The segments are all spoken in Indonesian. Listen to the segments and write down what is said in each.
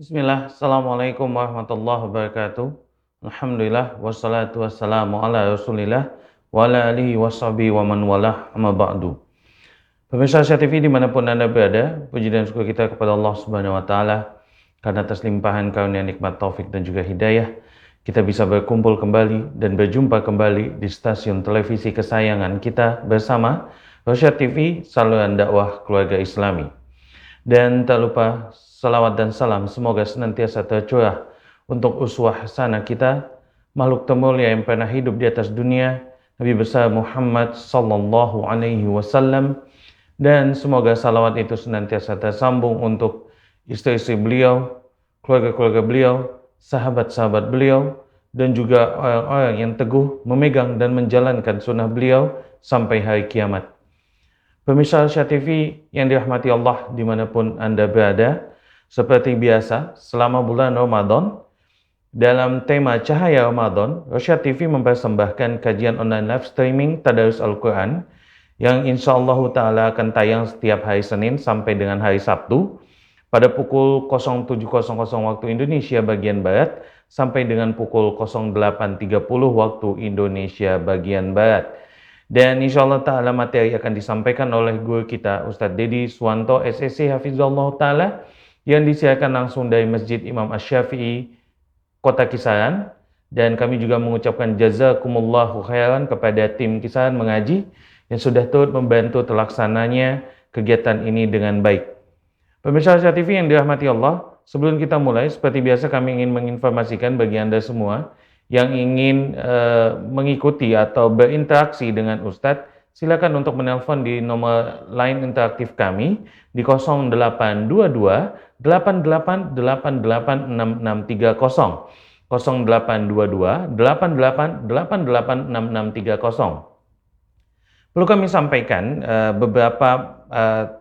Bismillah, Assalamualaikum warahmatullahi wabarakatuh. Alhamdulillah, wassalatu wassalamu ala rasulillah, wa ala alihi washabihi wa man walah, amma ba'du. Pemirsa Asia TV dimanapun Anda berada, puji dan syukur kita kepada Allah Subhanahu wa Ta'ala karena atas limpahan karunia nikmat taufik dan juga hidayah, kita bisa berkumpul kembali dan berjumpa kembali di stasiun televisi kesayangan kita bersama Rosyad TV, saluran dakwah keluarga Islami. Dan tak lupa salawat dan salam semoga senantiasa tercurah untuk uswah hasanah kita, makhluk termulia yang pernah hidup di atas dunia, Nabi besar Muhammad sallallahu alaihi wasallam, dan semoga salawat itu senantiasa tersambung untuk istri-istri beliau, keluarga-keluarga beliau, sahabat-sahabat beliau, dan juga orang-orang yang teguh memegang dan menjalankan sunnah beliau sampai hari kiamat. Pemirsa Asia TV yang dirahmati Allah dimanapun Anda berada, seperti biasa selama bulan Ramadan, dalam tema Cahaya Ramadan, Rosyad TV mempersembahkan kajian online live streaming Tadarus Al-Quran yang insyaAllah ta'ala akan tayang setiap hari Senin sampai dengan hari Sabtu pada pukul 07.00 waktu Indonesia bagian Barat sampai dengan pukul 08.30 waktu Indonesia bagian Barat. Dan insyaAllah ta'ala materi akan disampaikan oleh guru kita Ustadz Dedi Suwanto SSC Hafizullah ta'ala yang disiarkan langsung dari Masjid Imam Asy-Syafi'i Kota Kisaran. Dan kami juga mengucapkan jazakumullahu khairan kepada tim Kisaran Mengaji yang sudah turut membantu terlaksananya kegiatan ini dengan baik. Pemirsa Asia TV yang dirahmati Allah, sebelum kita mulai, seperti biasa kami ingin menginformasikan bagi Anda semua yang ingin mengikuti atau berinteraksi dengan Ustadz, silakan untuk menelpon di nomor line interaktif kami di 0822 88886630, 0822 88886630. Perlu kami sampaikan beberapa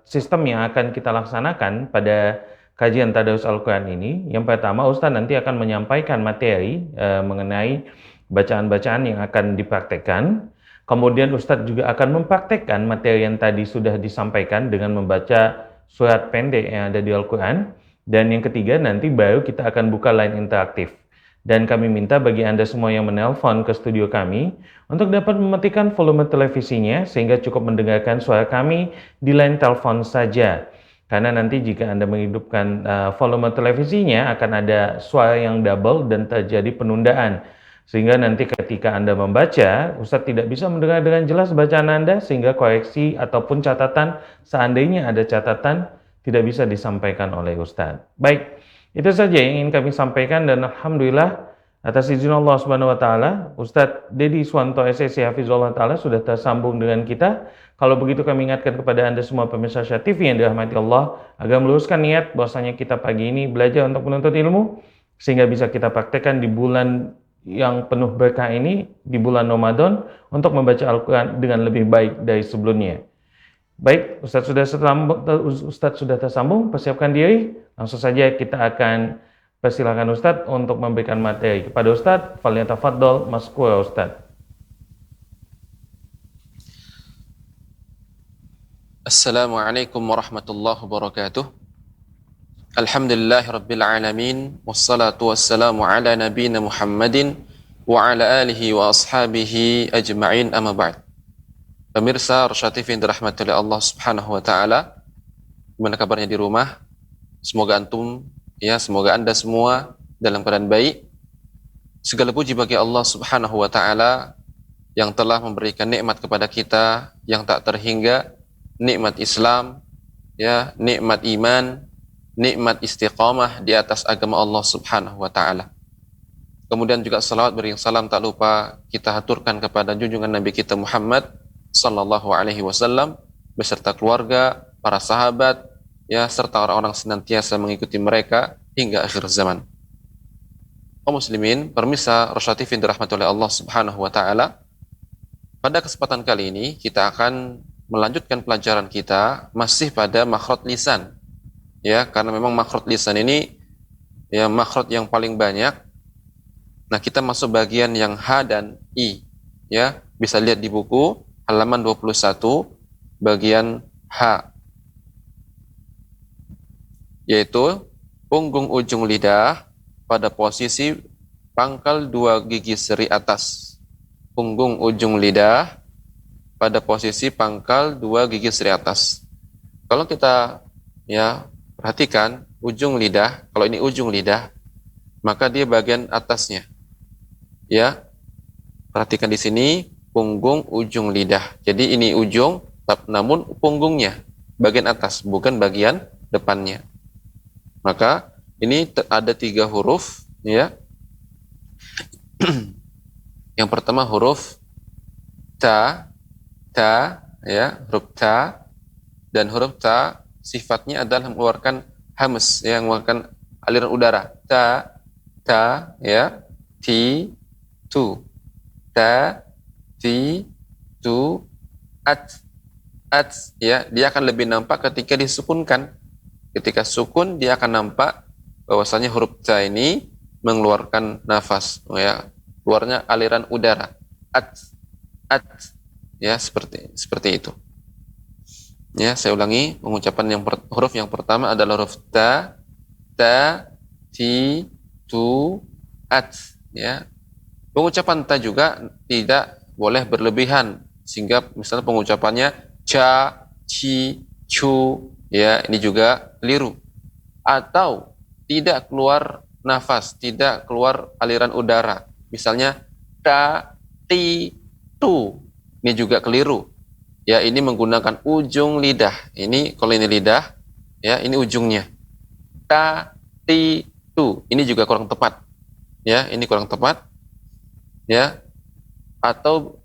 sistem yang akan kita laksanakan pada kajian Tadarus Al-Quran ini. Yang pertama, Ustaz nanti akan menyampaikan materi mengenai bacaan-bacaan yang akan dipraktekkan. Kemudian Ustaz juga akan mempraktekkan materi yang tadi sudah disampaikan dengan membaca surat pendek yang ada di Al-Quran. Dan yang ketiga, nanti baru kita akan buka line interaktif. Dan kami minta bagi Anda semua yang menelpon ke studio kami untuk dapat mematikan volume televisinya sehingga cukup mendengarkan suara kami di line telepon saja. Karena nanti jika Anda menghidupkan volume televisinya akan ada suara yang double dan terjadi penundaan. Sehingga nanti ketika Anda membaca, Ustadz tidak bisa mendengar dengan jelas bacaan Anda sehingga koreksi ataupun catatan, seandainya ada catatan, tidak bisa disampaikan oleh Ustadz. Baik, itu saja yang ingin kami sampaikan dan Alhamdulillah atas izin Allah Subhanahu wa Ta'ala, Ustadz Dedi Suwanto SSC Hafizullah Ta'ala sudah tersambung dengan kita. Kalau begitu kami ingatkan kepada Anda semua pemirsa Asia TV yang dirahmati Allah agar meluruskan niat bahwasanya kita pagi ini belajar untuk menuntut ilmu sehingga bisa kita praktekkan di bulan yang penuh berkah ini, di bulan Ramadan, untuk membaca Al-Quran dengan lebih baik dari sebelumnya. Baik, Ustadz sudah tersambung, persiapkan diri. Langsung saja kita akan persilakan Ustadz untuk memberikan materi. Kepada Ustadz, falyatafaddal maskura Ustadz. Assalamualaikum warahmatullahi wabarakatuh. Alhamdulillahi rabbil alamin, wassalatu wassalamu ala nabiyina Muhammadin wa ala alihi wa ashabihi ajma'in, amma ba'd. Pemirsa Rosyad TV yang dirahmati oleh Allah Subhanahu wa Ta'ala, gimana kabarnya di rumah? Semoga semoga Anda semua dalam keadaan baik. Segala puji bagi Allah Subhanahu wa Ta'ala yang telah memberikan nikmat kepada kita yang tak terhingga, nikmat Islam, nikmat iman, nikmat istiqamah di atas agama Allah Subhanahu wa Ta'ala. Kemudian juga salawat beriring salam tak lupa kita haturkan kepada junjungan Nabi kita Muhammad sallallahu alaihi wasallam beserta keluarga, para sahabat, serta orang-orang senantiasa mengikuti mereka hingga akhir zaman. Kaum muslimin, pemirsa Rosyad TV yang dirahmati oleh Allah Subhanahu wa Ta'ala, pada kesempatan kali ini kita akan melanjutkan pelajaran kita masih pada makhraj lisan. Karena memang makhraj lisan ini makhraj yang paling banyak. Nah, kita masuk bagian yang H dan I. Bisa lihat di buku halaman 21 bagian H, yaitu punggung ujung lidah pada posisi pangkal dua gigi seri atas. Punggung ujung lidah pada posisi pangkal dua gigi seri atas. Kalau kita ya perhatikan ujung lidah, kalau ini ujung lidah, maka dia bagian atasnya. Ya, perhatikan di sini punggung ujung lidah. Jadi ini ujung, namun punggungnya bagian atas, bukan bagian depannya. Maka ini ada 3 huruf, ya. Yang pertama huruf ta, ya, huruf ta, dan huruf ta sifatnya adalah mengeluarkan hams, yang mengeluarkan aliran udara. Ta, ya, ti, tu, ta, ti, tu, at, ya, dia akan lebih nampak ketika disukunkan. Ketika sukun dia akan nampak bahwasanya huruf ta ini mengeluarkan nafas, ya, keluarnya aliran udara. At, ya, seperti itu. Ya, saya ulangi pengucapan huruf yang pertama adalah huruf ta, ti, tu, at, ya. Pengucapan ta juga tidak boleh berlebihan sehingga misalnya pengucapannya ca, ci, cu, ya, ini juga keliru. Atau tidak keluar nafas, tidak keluar aliran udara. Misalnya ta, ti, tu, ini juga keliru. Ya, ini menggunakan ujung lidah. Ini kalau ini lidah, ya, ini ujungnya. Ta, ti, tu, ini juga kurang tepat. Ya, ini kurang tepat. Ya, atau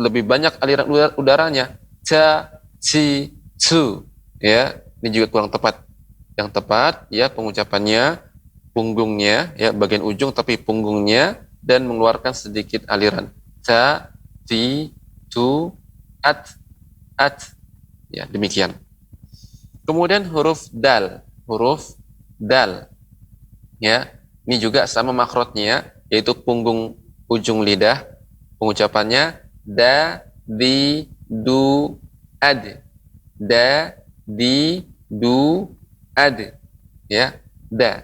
lebih banyak aliran udaranya. Ca, ci, cu, ya, ini juga kurang tepat. Yang tepat, ya, pengucapannya punggungnya, ya, bagian ujung tapi punggungnya dan mengeluarkan sedikit aliran. Ta, ti, tu, at, ya, demikian. Kemudian huruf dal, ya, ini juga sama makhrajnya, yaitu punggung ujung lidah. Pengucapannya da, di, du, ad, da, di, du, ad, ya, da.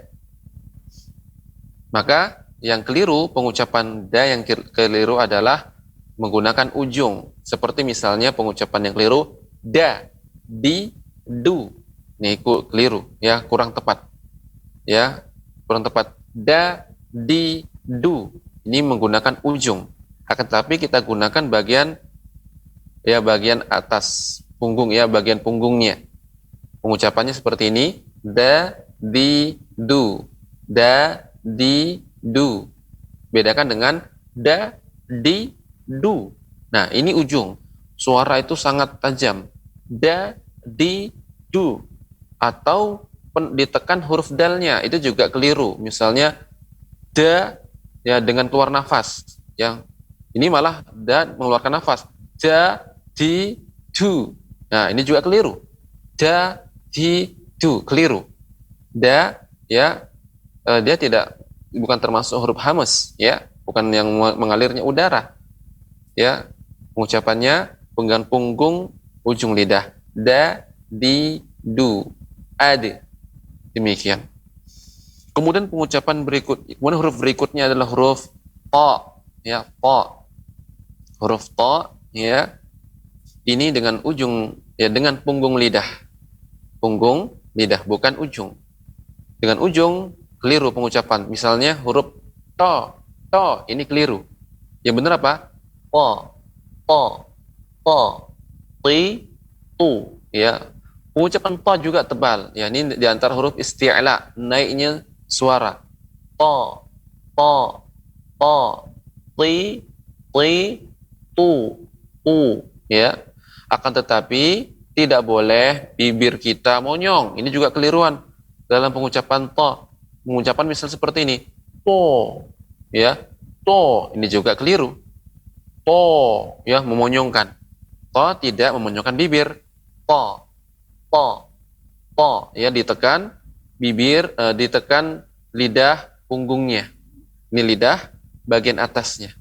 Maka yang keliru, pengucapan da yang keliru adalah menggunakan ujung. Seperti misalnya pengucapan yang keliru da, di, du. Ini keliru, ya, kurang tepat. Ya, kurang tepat. Da, di, du. Ini menggunakan ujung. Akan tetapi kita gunakan bagian, ya, bagian atas punggung, ya, bagian punggungnya. Pengucapannya seperti ini, da, di, du. Da, di, du. Bedakan dengan da, di, du. Nah, ini ujung. Suara itu sangat tajam. Da, di, du. Atau ditekan huruf dalnya, itu juga keliru. Misalnya da, ya, dengan keluar nafas. Yang ini malah da mengeluarkan nafas. Da, di, du. Nah, ini juga keliru. Da, di, du. Keliru. Da, ya, dia bukan termasuk huruf hams, ya, bukan yang mengalirnya udara. Ya, pengucapannya penggan punggung ujung lidah. Da, di, du, ad. Demikian. Kemudian kemudian huruf berikutnya adalah huruf ta, ya, ta. Huruf ta, ya, ini dengan ujung, ya, dengan punggung lidah. Punggung lidah, bukan ujung. Dengan ujung keliru pengucapan. Misalnya huruf to, ini keliru. Yang benar apa? Ti, tu, ya. Pengucapan to juga tebal. Ya, ini di antara huruf isti'la, naiknya suara. To, ti, tu, ya. Akan tetapi tidak boleh bibir kita monyong. Ini juga keliruan dalam pengucapan to. Pengucapan misal seperti ini, to, ya, to, ini juga keliru. To, ya, memonyongkan. To tidak memonyongkan bibir. To, ya, ditekan bibir, ditekan lidah punggungnya. Ini lidah bagian atasnya,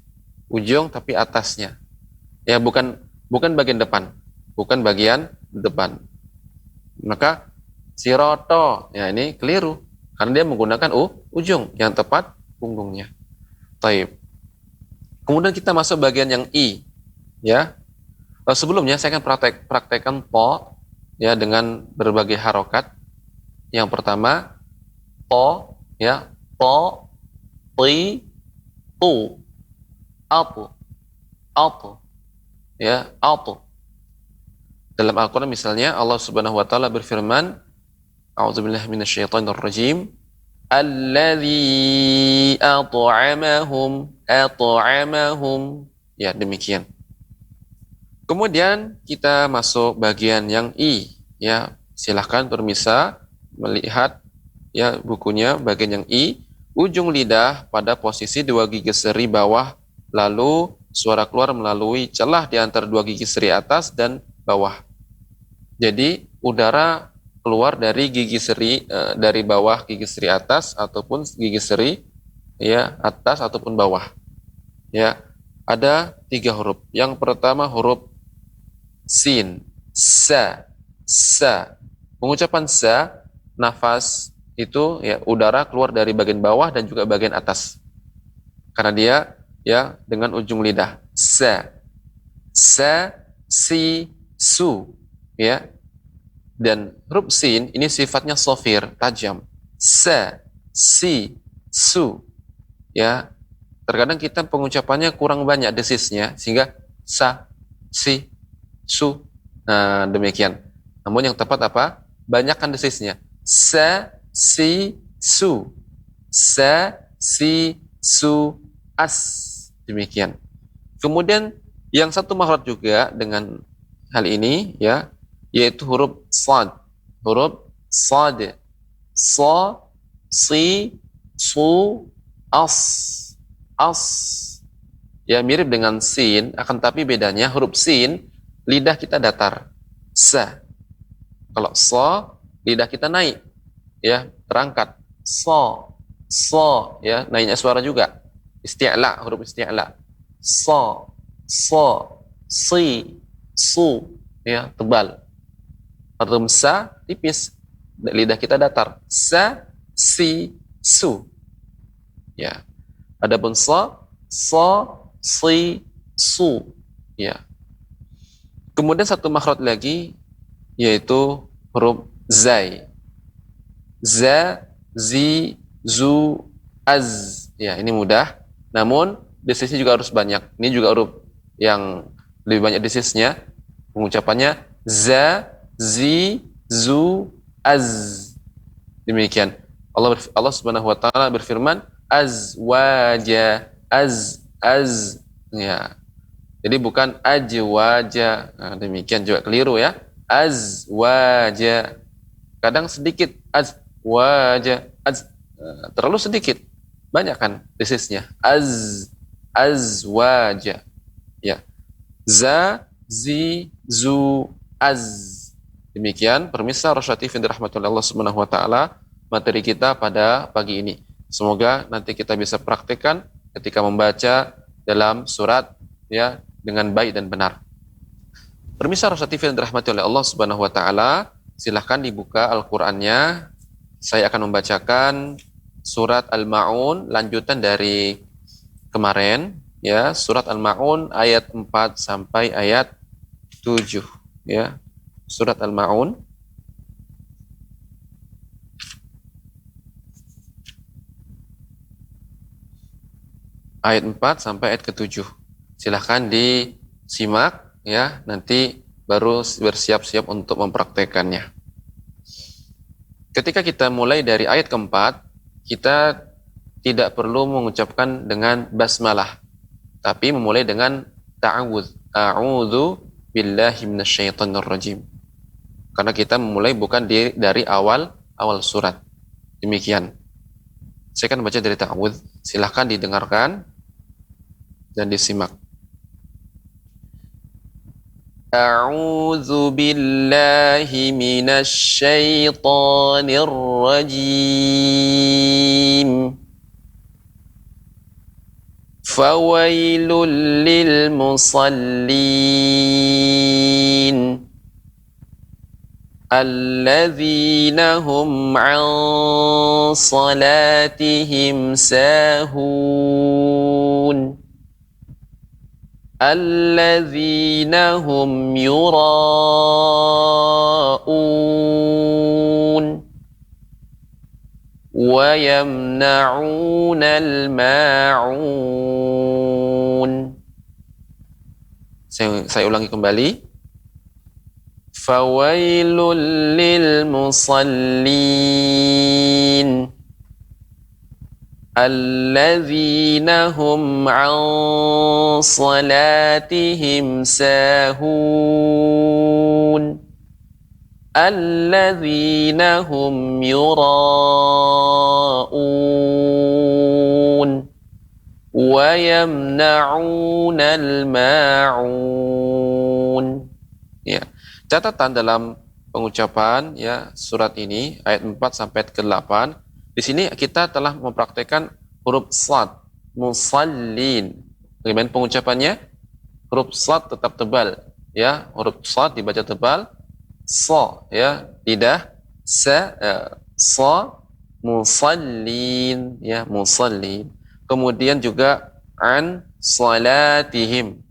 ujung tapi atasnya. Ya, bukan bagian depan, bukan bagian depan. Maka Siroto. Ya, ini keliru. Karena dia menggunakan ujung. Yang tepat punggungnya. Taib. Kemudian kita masuk bagian yang I. Ya. Sebelumnya saya akan praktekkan po ya dengan berbagai harokat. Yang pertama po ya, po, ti, tu, apu, apu, ya, apu. Dalam Al-Quran misalnya Allah Subhanahu Wa Taala berfirman, A'udzubillahi minasyaitonirrajim, Alladzi at'amahum. Ya, demikian. Kemudian kita masuk bagian yang I, ya. Silahkan permisa melihat ya bukunya bagian yang I, ujung lidah pada posisi dua gigi seri bawah, lalu suara keluar melalui celah di antara dua gigi seri atas dan bawah. Jadi udara keluar dari gigi seri dari bawah gigi seri atas ataupun gigi seri ya atas ataupun bawah. Ya, ada 3 huruf. Yang pertama huruf sin, sa, sa. Pengucapan sa, nafas itu ya udara keluar dari bagian bawah dan juga bagian atas. Karena dia ya dengan ujung lidah. Sa, sa, si, su, ya. Dan huruf sin ini sifatnya sofir, tajam. Sa, si, su, ya. Terkadang kita pengucapannya kurang banyak desisnya sehingga sa, si, su. Nah, demikian. Namun yang tepat apa? Banyakkan desisnya. Sa, si, su. Sa, si, su, as. Demikian. Kemudian yang satu makhraj juga dengan hal ini ya, yaitu huruf sad. Huruf sad. Sa, si, su, as. As. Ya mirip dengan sin, akan tapi bedanya huruf sin lidah kita datar. Sa. Kalau so, lidah kita naik. Ya, terangkat. So. So, ya, naiknya suara juga. Isti'la, huruf isti'la. So. So. Si. Su. Ya, tebal. Huruf sa, tipis. Lidah kita datar. Sa, si, su. Ya. Adapun so, si, su. Ya. Kemudian satu makhraj lagi yaitu huruf zai. Za, zi, zu, az. Ya, ini mudah. Namun desisnya juga harus banyak. Ini juga huruf yang lebih banyak desisnya. Pengucapannya za, zi, zu, az. Demikian. Allah Subhanahu wa taala berfirman azwaja, az. Ya. Jadi bukan ajwaja. Nah, demikian juga keliru ya. Azwaja. Kadang sedikit azwaja, terlalu sedikit. Banyak kan desisnya. Azwaja. Ya. Za, zi, zu, az. Demikian permisa Rasyatif yang dirahmati oleh Allah Subhanahu wa taala materi kita pada pagi ini. Semoga nanti kita bisa praktikkan ketika membaca dalam surat ya dengan baik dan benar. Permisa Rasyatif yang dirahmati oleh Allah Subhanahu wa taala, silahkan dibuka Al-Qur'annya. Saya akan membacakan surat Al-Maun lanjutan dari kemarin ya, surat Al-Maun ayat 4 sampai ayat 7 ya. Surat Al-Maun ayat 4 sampai ayat ke-7. Silahkan disimak ya, nanti baru bersiap-siap untuk mempraktekannya. Ketika kita mulai dari ayat keempat, kita tidak perlu mengucapkan dengan basmalah, tapi memulai dengan ta'awudz. A'udzu billahi minasyaitonir rajim. Karena kita memulai bukan dari awal surat. Demikian. Saya akan baca dari ta'awudz. Silahkan didengarkan dan disimak. A'udzu billahi minasyaitonir rajim. Fawailul lil musallin alladzina hum an salatihim sahun alladzina hum yura'un wa yamna'unal ma'un. Saya ulangi kembali. Fawailul lil musallin alladzina hum an salatihim sahun alladzina hum yura'un wa yamna'unal ma'un. Ya. Catatan dalam pengucapan ya surat ini ayat 4 sampai ke 8. Di sini kita telah mempraktekkan huruf shad, musallin. Bagaimana pengucapannya? Huruf shad tetap tebal ya, huruf shad dibaca tebal, sa ya, lidah sa, sa, musallin ya, musallin. Kemudian juga an salatihim.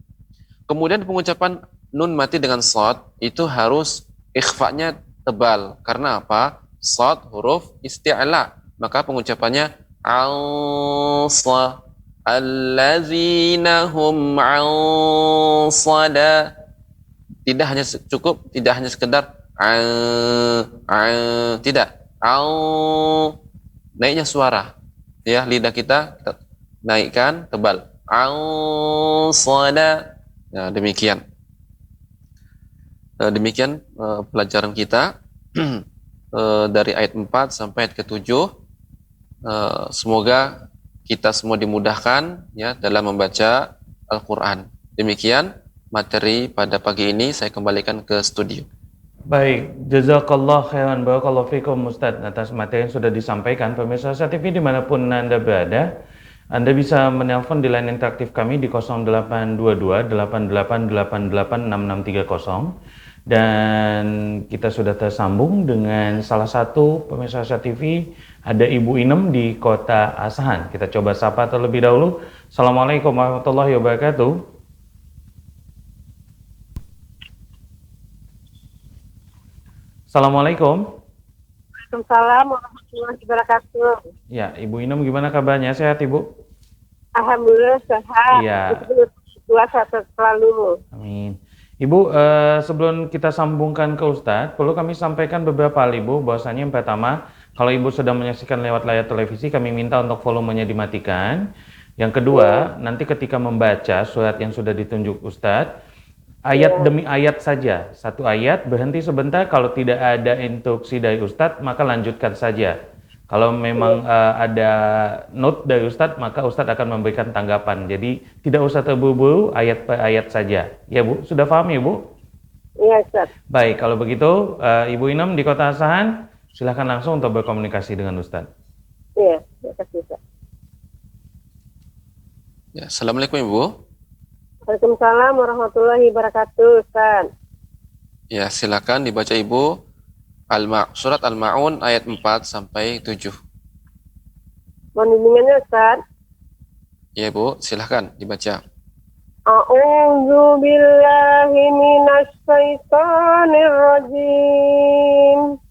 Kemudian pengucapan nun mati dengan shad itu harus ikhfa-nya tebal. Karena apa? Shad huruf isti'la. Maka pengucapannya ansa allazina hum ansada. Tidak hanya cukup, tidak hanya sekedar tidak. Naiknya suara. Ya, lidah kita naikkan tebal. Ansada. Nah, demikian. Demikian pelajaran kita dari ayat 4 sampai ayat ke-7. Semoga kita semua dimudahkan ya dalam membaca Al-Quran. Demikian materi pada pagi ini, saya kembalikan ke studio. Baik, jazakallah khairan, barakallahu fikum Ustadz atas materi yang sudah disampaikan. Pemirsa Asya TV dimanapun Anda berada, Anda bisa menelpon di line interaktif kami di 0822 8888 6630. Dan kita sudah tersambung dengan salah satu pemirsa Asya TV, ada Ibu Inem di Kota Asahan. Kita coba sapa terlebih dahulu. Assalamualaikum warahmatullahi wabarakatuh. Assalamualaikum. Waalaikumsalam warahmatullahi wabarakatuh. Ya, Ibu Inem gimana kabarnya? Sehat, Ibu? Alhamdulillah sehat. Iya. Puasa selalu. Amin. Ibu, sebelum kita sambungkan ke Ustadz, perlu kami sampaikan beberapa hal, Ibu. Bahwasanya yang pertama, kalau Ibu sedang menyaksikan lewat layar televisi, kami minta untuk volumenya dimatikan. Yang kedua, nanti ketika membaca surat yang sudah ditunjuk Ustadz, ayat demi ayat saja. Satu ayat, berhenti sebentar. Kalau tidak ada instruksi dari Ustadz, maka lanjutkan saja. Kalau memang ada note dari Ustadz, maka Ustadz akan memberikan tanggapan. Jadi tidak usah terburu-buru, ayat per ayat saja. Ya Bu, sudah paham ya Bu? Iya Ustaz. Baik, kalau begitu Ibu Inem di Kota Asahan, silahkan langsung untuk berkomunikasi dengan Ustadz. Iya, terima kasih Ustaz. Ya, Assalamualaikum Ibu. Waalaikumsalam warahmatullahi wabarakatuh Ustaz. Ya, silakan dibaca Ibu. Surat Al-Ma'un ayat 4 sampai 7. Mohon bimbingannya Ustaz. Ya Bu, silahkan dibaca. A'udzu billahi minasy syaithanir rajim.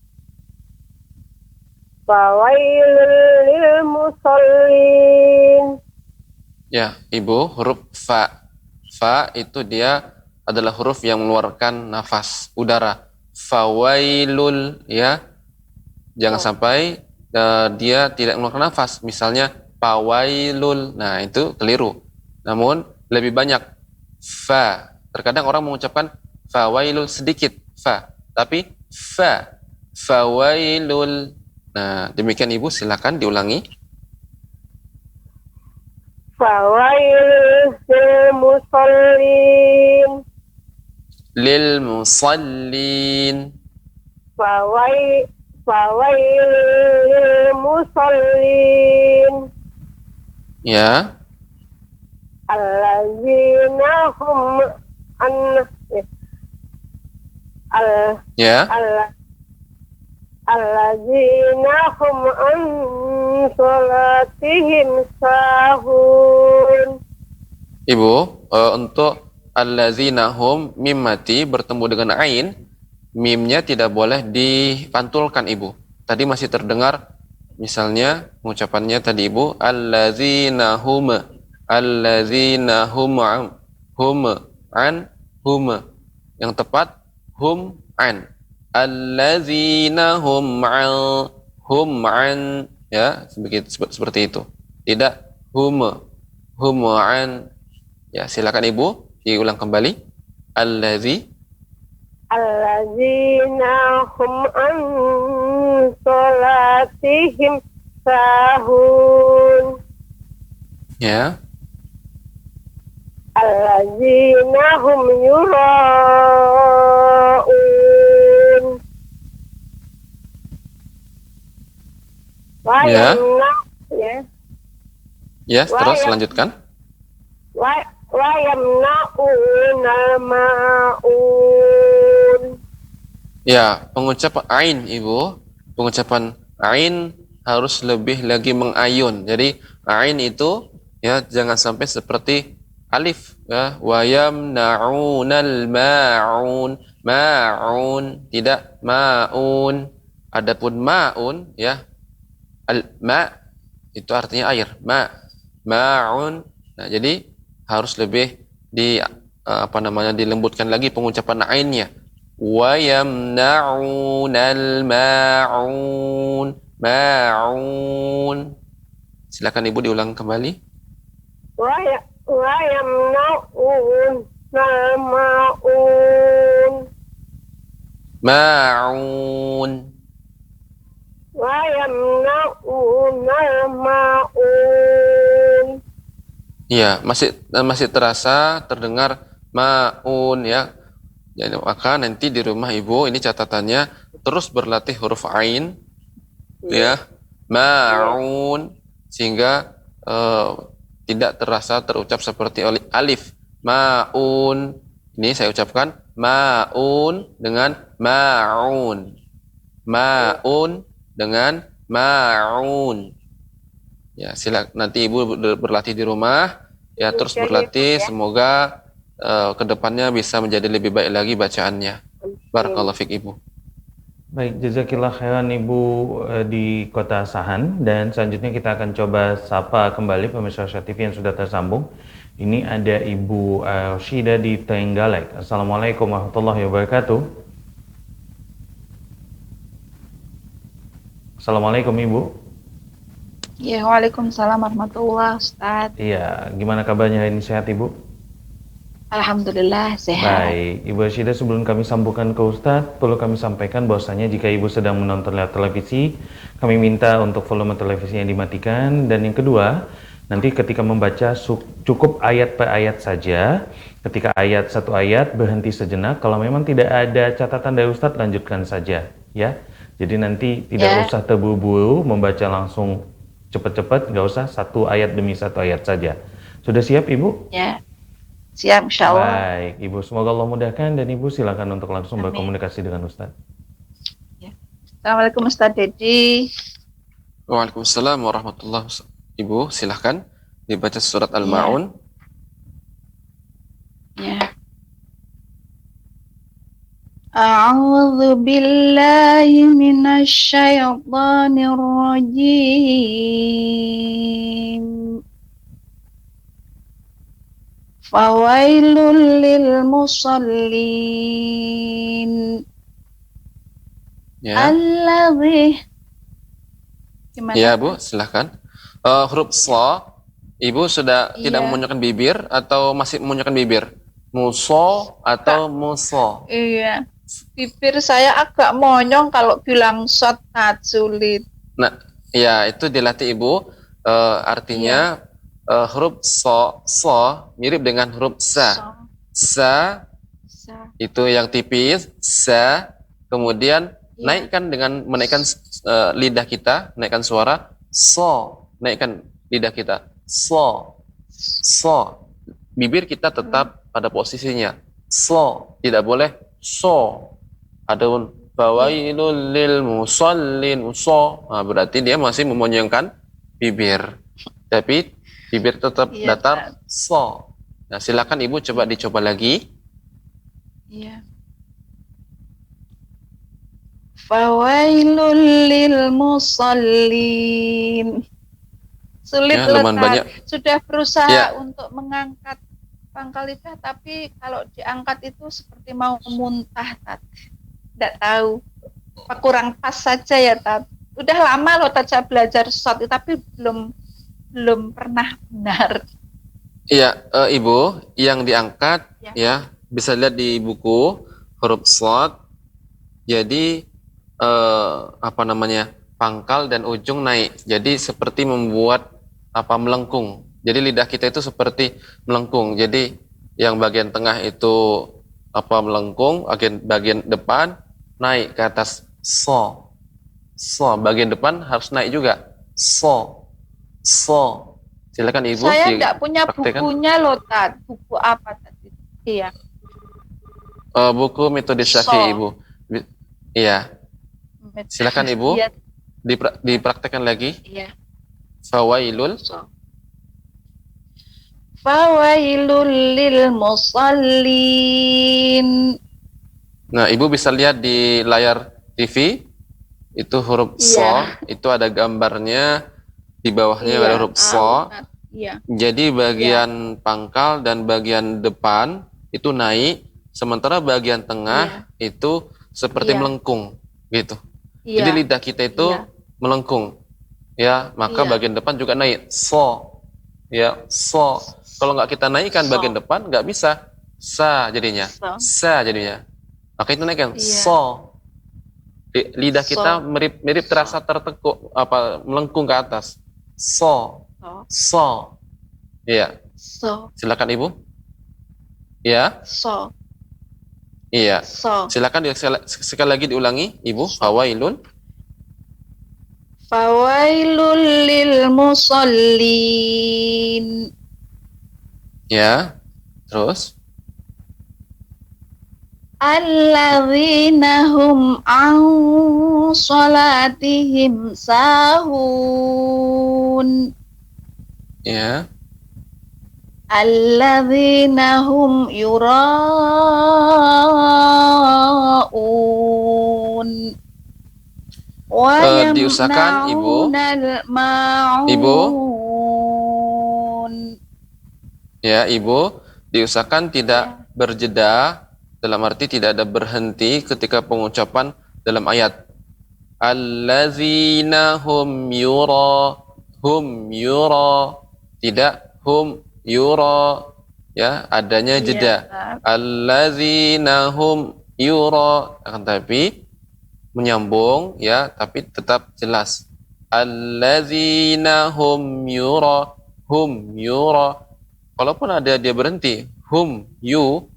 Fawailul lil musallin. Ya, Ibu, huruf fa. Fa itu dia adalah huruf yang mengeluarkan nafas, udara. Fawailul ya. Jangan sampai dia tidak mengeluarkan nafas. Misalnya pawailul. Nah, itu keliru. Namun lebih banyak fa. Terkadang orang mengucapkan fawailul sedikit fa, tapi fa. Fawailul. Nah, demikian Ibu, silakan diulangi. Fawailul lil musallin. Lil musallin. Fawailul lil musallin. Ya. Allazina hum Ya. alladzina hum an salatihim sahun. Ibu, untuk allazina hum, mim mati bertemu dengan ain, mimnya tidak boleh dipantulkan Ibu. Tadi masih terdengar, misalnya pengucapannya tadi Ibu, allazina hum hum an hum. Yang tepat hum an. Allazina hum an, ya, seperti itu. Tidak hum an. Ya, silakan Ibu diulang kembali. Alladzina hum an salatihim sahun. Ya. Alladzina hum yura'un. Wa Ya. yamna ya. Ya, terus lanjutkan. Wa yamna'unal ma'un. Ya, pengucapan ain Ibu, pengucapan ain harus lebih lagi mengayun. Jadi ain itu ya jangan sampai seperti alif ya, wa yamna'unal ma'un, tidak ma'un. Adapun ma'un ya, al-ma itu artinya air, ma'un. Nah, jadi harus lebih dilembutkan lagi pengucapan ainnya. Wa yamna'unal ma'un. Silakan Ibu diulang kembali. Wa yamna'unal ma'un. Ma'un. Wa yamna'unal ma'un. Ya, masih terasa terdengar ma'un ya. Jadi maka nanti di rumah Ibu ini catatannya terus berlatih huruf ain ya, ma'un, sehingga tidak terasa terucap seperti alif. Ma'un. Ini saya ucapkan ma'un dengan ma'un. Ma'un dengan ma'un. Ya, silakan nanti Ibu berlatih di rumah ya, terus berlatih, semoga kedepannya bisa menjadi lebih baik lagi bacaannya. Barakallahu fiik Ibu. Baik, jazakillah khairan Ibu di Kota Sahan, dan selanjutnya kita akan coba sapa kembali pemirsa Syah TV yang sudah tersambung. Ini ada Ibu Syida di Trenggalek. Assalamualaikum warahmatullahi wabarakatuh. Assalamualaikum Ibu. Ya, waalaikumsalam warahmatullahi wabarakatuh. Iya, gimana kabarnya hari ini, sehat Ibu? Alhamdulillah sehat. Baik, Ibu Syida, sebelum kami sambungkan ke Ustadz, perlu kami sampaikan bahwasanya jika Ibu sedang menonton lewat televisi, kami minta untuk volume televisinya dimatikan. Dan yang kedua, nanti ketika membaca cukup ayat per ayat saja. Ketika satu ayat berhenti sejenak. Kalau memang tidak ada catatan dari Ustadz, lanjutkan saja ya. Jadi nanti tidak usah terburu-buru membaca langsung cepat-cepat, nggak usah satu ayat demi satu ayat saja. Sudah siap Ibu? Ya, siap insya Allah. Baik Ibu, semoga Allah mudahkan, dan Ibu silakan untuk langsung Amin. berkomunikasi dengan Ustadz. Ya. Assalamualaikum Ustadz Dedi. Waalaikumsalam warahmatullahi wabarakatuh. Ibu silahkan dibaca surat Al-Ma'un. Ya. A'udzu billahi minasy syaithanir rajim. Fawailul lil musallin. Ya. Alladzi. Gimana? Ya Bu, silahkan. Huruf sha, Ibu sudah tidak memunculkan bibir atau masih memunculkan bibir? Muso atau muso? Iya. Bibir saya agak monyong kalau bilang shortcut, sulit. Nah, ya itu dilatih Ibu. Artinya huruf so mirip dengan huruf sa. Sa itu yang tipis, sa. Kemudian menaikkan lidah kita, naikkan suara. So, naikkan lidah kita. So. Bibir kita tetap pada posisinya. So, tidak boleh so. Adapun Fawailul lil musallin. Nah, berarti dia masih memonyongkan bibir. Tapi bibir tetap Iya, datar so. Nah, silakan Ibu coba dicoba lagi. Iya. Fawailul lil musallin. Sulit Ya, loh, lumayan Tat. banyak. Sudah berusaha Ya. untuk mengangkat pangkal lidah, tapi kalau diangkat itu seperti mau muntah, Tat. Tidak tahu. Apa kurang pas saja ya, Tat. Udah lama loh Tat saya belajar shot, tapi belum pernah benar. Iya, Ibu, yang diangkat Ya. ya bisa lihat di buku huruf shad. Jadi apa namanya? Pangkal dan ujung naik. Jadi seperti membuat melengkung. Jadi lidah kita itu seperti melengkung. Jadi yang bagian tengah itu melengkung, bagian depan naik ke atas so. So, bagian depan harus naik juga. So. So. Silakan Ibu Saya tidak punya dipraktekkan. bukunya loh, Tat. Buku apa tadi? Iya. Buku metode Syafi'i, Ibu. Iya. Silakan Ibu Iya. dipraktekkan lagi. Iya. Fawailul. Fawailul lil musallin. Nah, Ibu bisa lihat di layar TV itu huruf so, itu ada gambarnya, di bawahnya ada huruf so. Iya. Jadi bagian pangkal dan bagian depan itu naik, sementara bagian tengah itu seperti melengkung gitu. Iya. Jadi lidah kita itu melengkung. Ya, maka bagian depan juga naik. So. Ya, so. Kalau nggak kita naikkan bagian depan, nggak bisa. Sa jadinya. Sa jadinya. Maka itu naikkan. So. Lidah kita mirip terasa tertekuk, melengkung ke atas. So. So. Iya. So. Silakan Ibu. Ya. So. Iya. So. Silakan sekali lagi diulangi, Ibu. Fawailun. Fawailul lil musallin. Ya. Terus. Alladzina hum an salatihim sahun. Ya. Alladzina hum yura'un. Diusahakan Ibu. Ibu. Ya, Ibu, diusahakan tidak berjeda, dalam arti tidak ada berhenti ketika pengucapan dalam ayat. Allazina hum yura, tidak hum yura, ya, adanya jeda. Allazina hum yura, akan tapi menyambung, ya, tapi tetap jelas. Allazina hum yura. Kalaupun ada dia berhenti, hum you,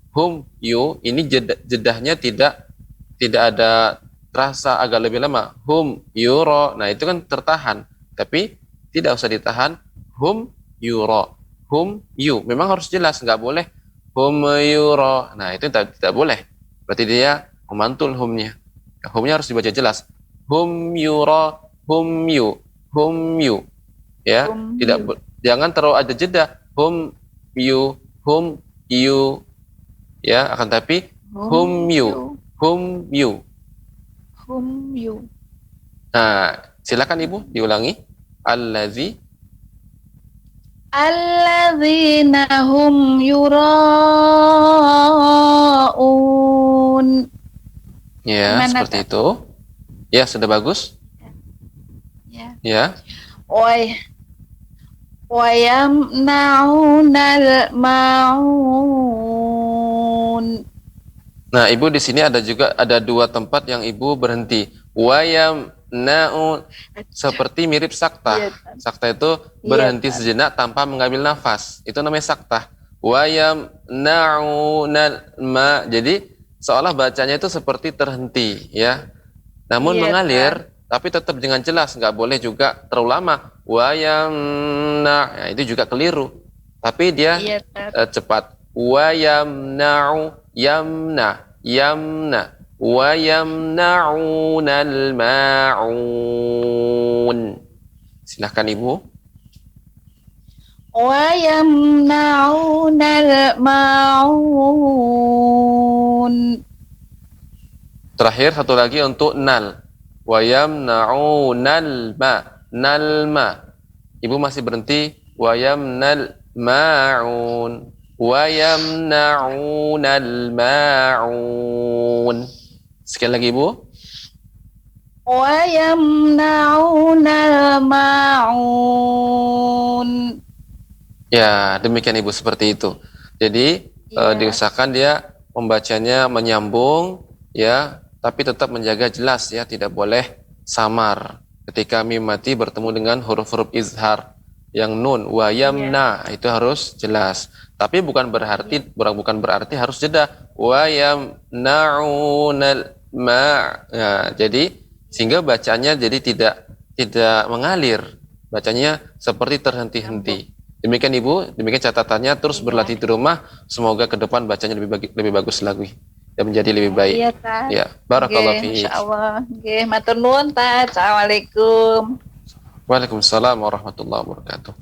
ini jedahnya tidak ada terasa, agak lebih lama. Hum yura, nah itu kan tertahan, tapi tidak usah ditahan. Hum yura, hum you, memang harus jelas, nggak boleh hum yura. Nah itu tidak boleh, berarti dia memantul humnya. Humnya harus dibaca jelas. Hum yura, hum you, ya, jangan terlalu ada jeda. Hum you, ya, akan tapi hum you. Nah, silakan Ibu diulangi. Alladzina hum yura'un. Ya, gimana, seperti itu. Ya, sudah bagus. Ya. Wa yamna'unal ma'un. Nah, Ibu di sini ada dua tempat yang Ibu berhenti. Wa yamna'un, seperti mirip saktah. Saktah itu berhenti sejenak tanpa mengambil nafas. Itu namanya saktah. Wa yamna'unal ma. Jadi seolah bacanya itu seperti terhenti, ya. Namun mengalir, tapi tetap dengan jelas, nggak boleh juga terlalu lama. Wa yamna, ya, itu juga keliru. Tapi dia cepat. Wa yamna'u, yamna. Wa yamna'unal ma'un. Silahkan Ibu. Wa yamna'unal ma'un. Terakhir satu lagi untuk nal. Wa yamna'unal ma. Nal ma. Ibu masih berhenti. Wa yamnal ma'un. Wa yamna'unal ma'un. Sekali lagi Ibu. Wa yamna'unal ma'un. Ya, demikian Ibu, seperti itu. Jadi Iya. diusahakan dia membacanya menyambung, ya, tapi tetap menjaga jelas, ya, tidak boleh samar. Ketika mim mati bertemu dengan huruf-huruf izhar yang nun, wa yamna, itu harus jelas. Tapi bukan berarti harus jeda. Wa yamna'unal ma. Ya, jadi sehingga bacanya jadi tidak mengalir. Bacanya seperti terhenti-henti. Demikian Ibu, demikian catatannya, terus berlatih di rumah, semoga ke depan bacanya lebih bagus lagi dan menjadi lebih baik. Iya, Tat. Ya, barakallahu fiik. Insyaallah. Nggih, matur nuwun, Tat. Assalamualaikum. Waalaikumsalam warahmatullahi wabarakatuh.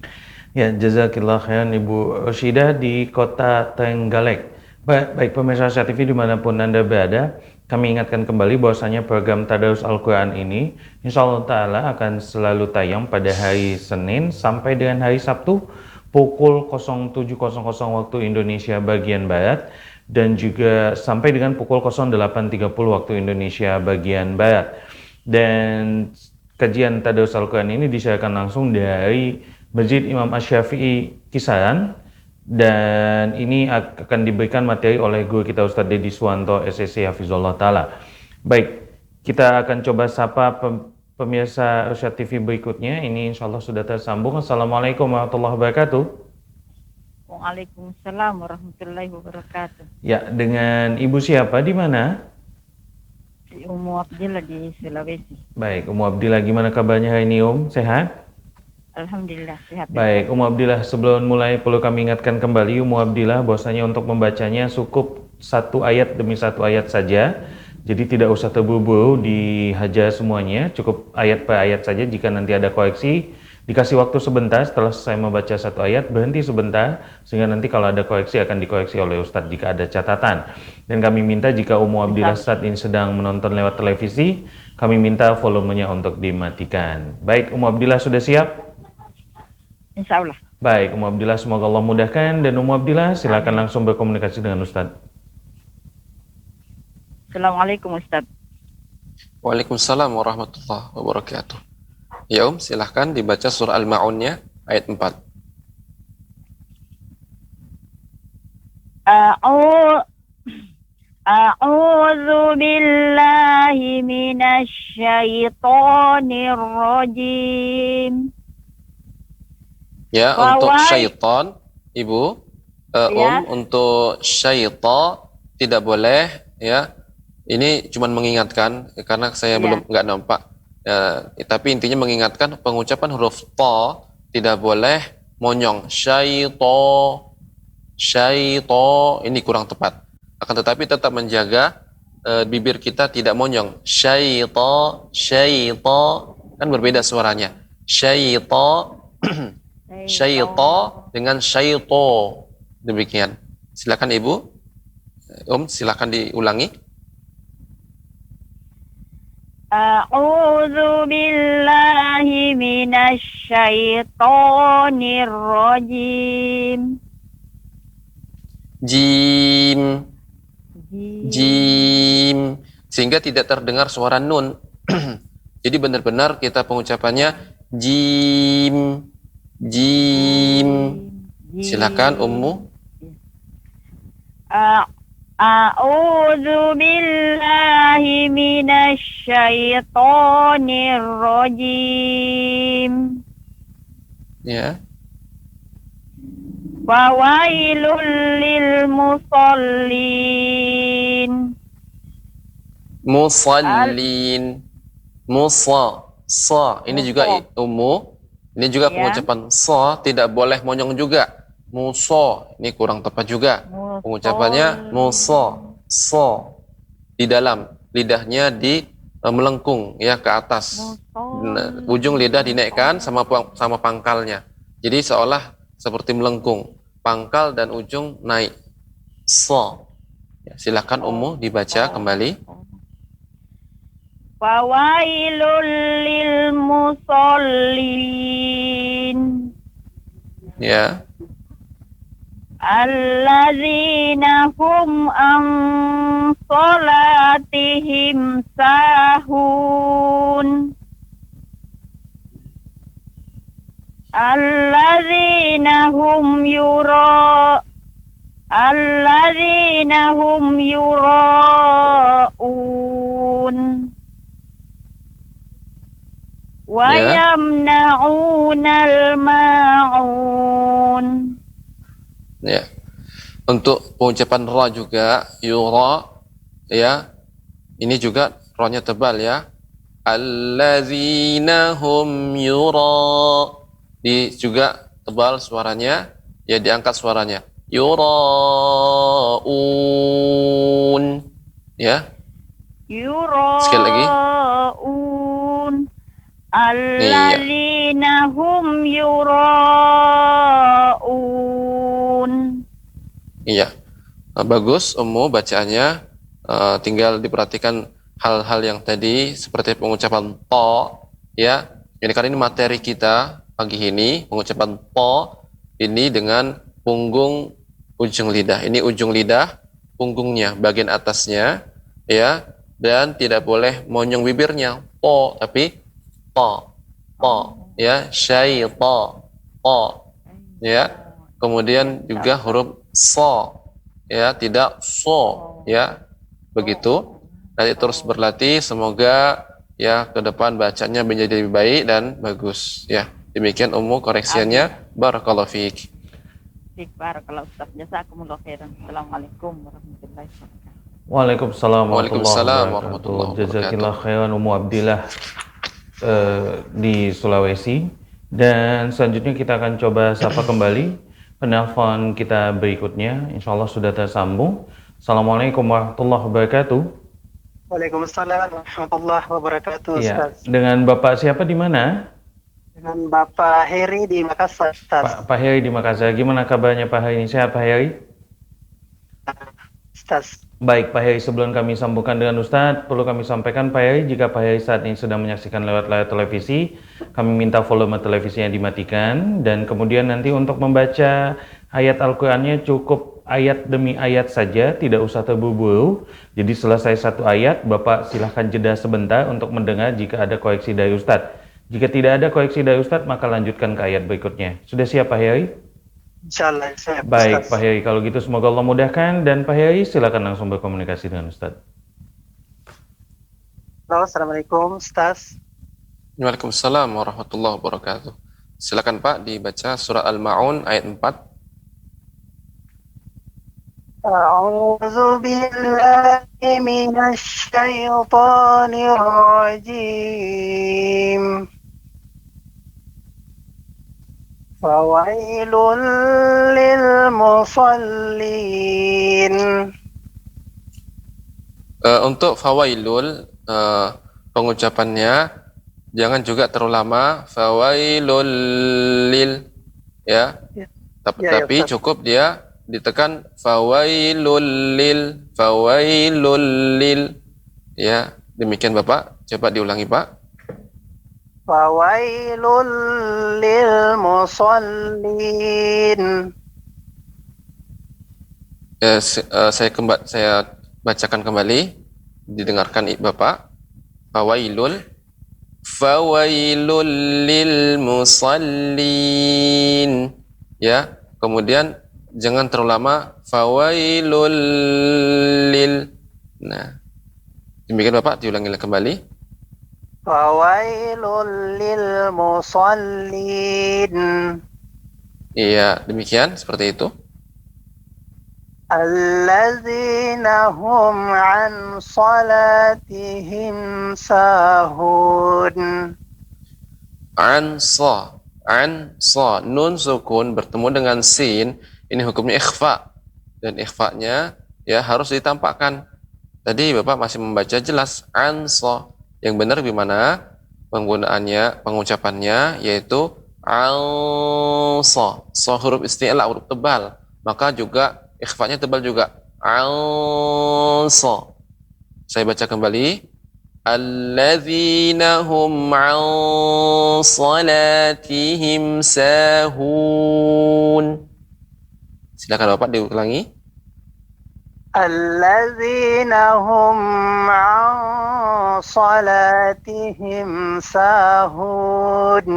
Ya, jazakillah khairan Ibu Roshidah di Kota Trenggalek. Baik pemirsa Asia TV dimanapun Anda berada, kami ingatkan kembali bahwasanya program Tadarus Al-Quran ini insyaallah ta'ala akan selalu tayang pada hari Senin sampai dengan hari Sabtu pukul 07.00 waktu Indonesia bagian Barat dan juga sampai dengan pukul 08.30 waktu Indonesia bagian Barat. Dan kajian Tadarus Al-Quran ini disiarkan langsung dari Masjid Imam Asy-Syafi'i Kisaran, dan ini akan diberikan materi oleh guru kita Ustadz Dedi Suwanto SSC Hafizullah Ta'ala. Baik, kita akan coba sapa pemirsa Irsyad TV berikutnya. Ini insya Allah sudah tersambung. Assalamualaikum warahmatullahi wabarakatuh. Waalaikumsalam warahmatullahi wabarakatuh. Ya, dengan Ibu siapa, di mana? Umu Abdillah di Sulawesi. Baik, Umu Abdillah, gimana kabarnya hari ini Sehat? Alhamdulillah sehat. Baik, Umu Abdillah, sebelum mulai perlu kami ingatkan kembali Umu Abdillah bahwasanya untuk membacanya cukup satu ayat demi satu ayat saja. Jadi tidak usah terburu-buru dihajar semuanya, cukup ayat per ayat saja. Jika nanti ada koreksi, dikasih waktu sebentar setelah saya membaca satu ayat, berhenti sebentar, sehingga nanti kalau ada koreksi akan dikoreksi oleh Ustadz jika ada catatan. Dan kami minta jika Umu Abdillah saat ini sedang menonton lewat televisi, kami minta volumenya untuk dimatikan. Baik, Umu Abdillah sudah siap? Insya Allah. Baik, Umu Abdillah, semoga Allah mudahkan. Dan Umu Abdillah silakan langsung berkomunikasi dengan Ustadz. Assalamualaikum Ustaz. Waalaikumsalam warahmatullahi wabarakatuh. Ya silahkan dibaca surah Al-Ma'unnya ayat 4. A'udzu billahi minasy syaithanir rajim. Ya, untuk syaitan, Ibu, Ya. untuk syaitan tidak boleh, ya. Ini cuma mengingatkan karena saya belum nggak nampak. Ya, tapi intinya mengingatkan pengucapan huruf ta tidak boleh monyong. Syaitan, syaitan ini kurang tepat. Akan tetapi tetap menjaga bibir kita tidak monyong. Syaitan, syaitan kan berbeda suaranya. Syaitan syaitan dengan syaito. Demikian. Silakan Ibu. Silakan diulangi. A'udzu billahi minasy syaithanir rajim. Jim. Jim. Sehingga tidak terdengar suara nun. Jadi benar-benar kita pengucapannya jim. Jim. Silakan Ummu. A'udzu billahi minasy syaithanir rajim. Ya. Fawailul lil musallin. Musallin. Sa. Ini juga Ummu. Ini juga pengucapan sa tidak boleh monyong juga. Musa, ini kurang tepat juga. Pengucapannya musa, sa di dalam. lidahnya di melengkung ya ke atas. Nah, ujung lidah dinaikkan sama pangkalnya. Jadi seolah seperti melengkung, pangkal dan ujung naik. So. Ya, silakan Ummu dibaca kembali. Fawailul lil musallin Ya. alladzina hum an salatihim sahun alladzina hum yura'un wa Ya. yamna'unal ma'un. Ya. Untuk pengucapan ra juga yura ya. Ini juga ra-nya tebal ya. Alladzina hum yura. Juga tebal suaranya, ya diangkat suaranya. Yuraun. Ya. Sekali lagi. Yura'un alladzina hum yura'un. Iya. Bagus Ummu bacaannya. Tinggal diperhatikan hal-hal yang tadi seperti pengucapan to ya. Jadi karena ini materi kita pagi ini, pengucapan to ini dengan punggung ujung lidah. Ini ujung lidah, punggungnya, bagian atasnya ya, dan tidak boleh monyong bibirnya po, tapi to ya, syaita to ya. Kemudian juga huruf so ya, tidak so ya. Begitu. Nanti terus berlatih, semoga ya ke depan bacanya menjadi lebih baik dan bagus ya. Demikian Ummu koreksiannya. Barakallahu fiik. Barakallahu Ustaz. Jazakumullah khairan. Assalamualaikum warahmatullahi wabarakatuh. Waalaikumsalam Waalaikumsalam warahmatullahi warahmatullahi wabarakatuh. wabarakatuh. Jazakillah khairan Ummu Abdillah di Sulawesi. Dan selanjutnya kita akan coba sapa kembali penelpon kita berikutnya. Insya Allah sudah tersambung. Assalamualaikum warahmatullahi wabarakatuh. Waalaikumsalam warahmatullahi wabarakatuh, Iya, Ustaz. dengan Bapak siapa di mana? Dengan Bapak Heri di Makassar, Ustaz. Pak Heri di Makassar. Gimana kabarnya Pak Heri? Sehat Pak Heri? Ustaz. Baik Pak Heri, sebelum kami sambungkan dengan Ustadz, perlu kami sampaikan Pak Heri, jika Pak Heri saat ini sedang menyaksikan lewat layar televisi, kami minta volume televisinya dimatikan, dan kemudian nanti untuk membaca ayat Al-Qur'annya cukup ayat demi ayat saja, tidak usah terburu-buru. Jadi selesai satu ayat, Bapak silahkan jeda sebentar untuk mendengar jika ada koreksi dari Ustadz. Jika tidak ada koreksi dari Ustadz, maka lanjutkan ke ayat berikutnya. Sudah siap Pak Heri? Insyaallah, siap, Baik Ustaz. Pak Heri, kalau gitu semoga Allah mudahkan, dan Pak Heri silakan langsung berkomunikasi dengan Ustadz. Halo, Assalamualaikum, Ustaz. Waalaikumsalam warahmatullahi wabarakatuh. Silakan Pak dibaca surah Al-Ma'un ayat 4. A'udzu billahi minasy syaithanir rajim. Fawailul lil musallin. Untuk fawailul pengucapannya jangan juga terlalu lama. Fawailul lil ya. Ya. Tapi, Ya, Ustaz. cukup dia ditekan fawailul lil ya. Demikian Bapak. Coba diulangi Pak. Fawailul lil musallin. Saya bacakan kembali, didengarkan Bapak. Fawailul lil musallin ya. Kemudian jangan terlalu lama. Fawailul lil. Nah, demikian Bapak, diulangi kembali. Fawailul lil musallin. Iya, demikian seperti itu. Alladzina hum an salatihim sahun. An sa, nun sukun bertemu dengan sin, ini hukumnya ikhfa, dan ikhfanya ya harus ditampakkan Tadi Bapak masih membaca jelas anso. Yang benar gimana penggunaannya, pengucapannya yaitu anso. So huruf isti'la, huruf tebal. Maka juga ikhfa'nya tebal juga. Anso. Saya baca kembali. Alladzina hum an salatihim sahun. Silakan Bapak diulangi. الذين هم عن صلاتهم ساهون.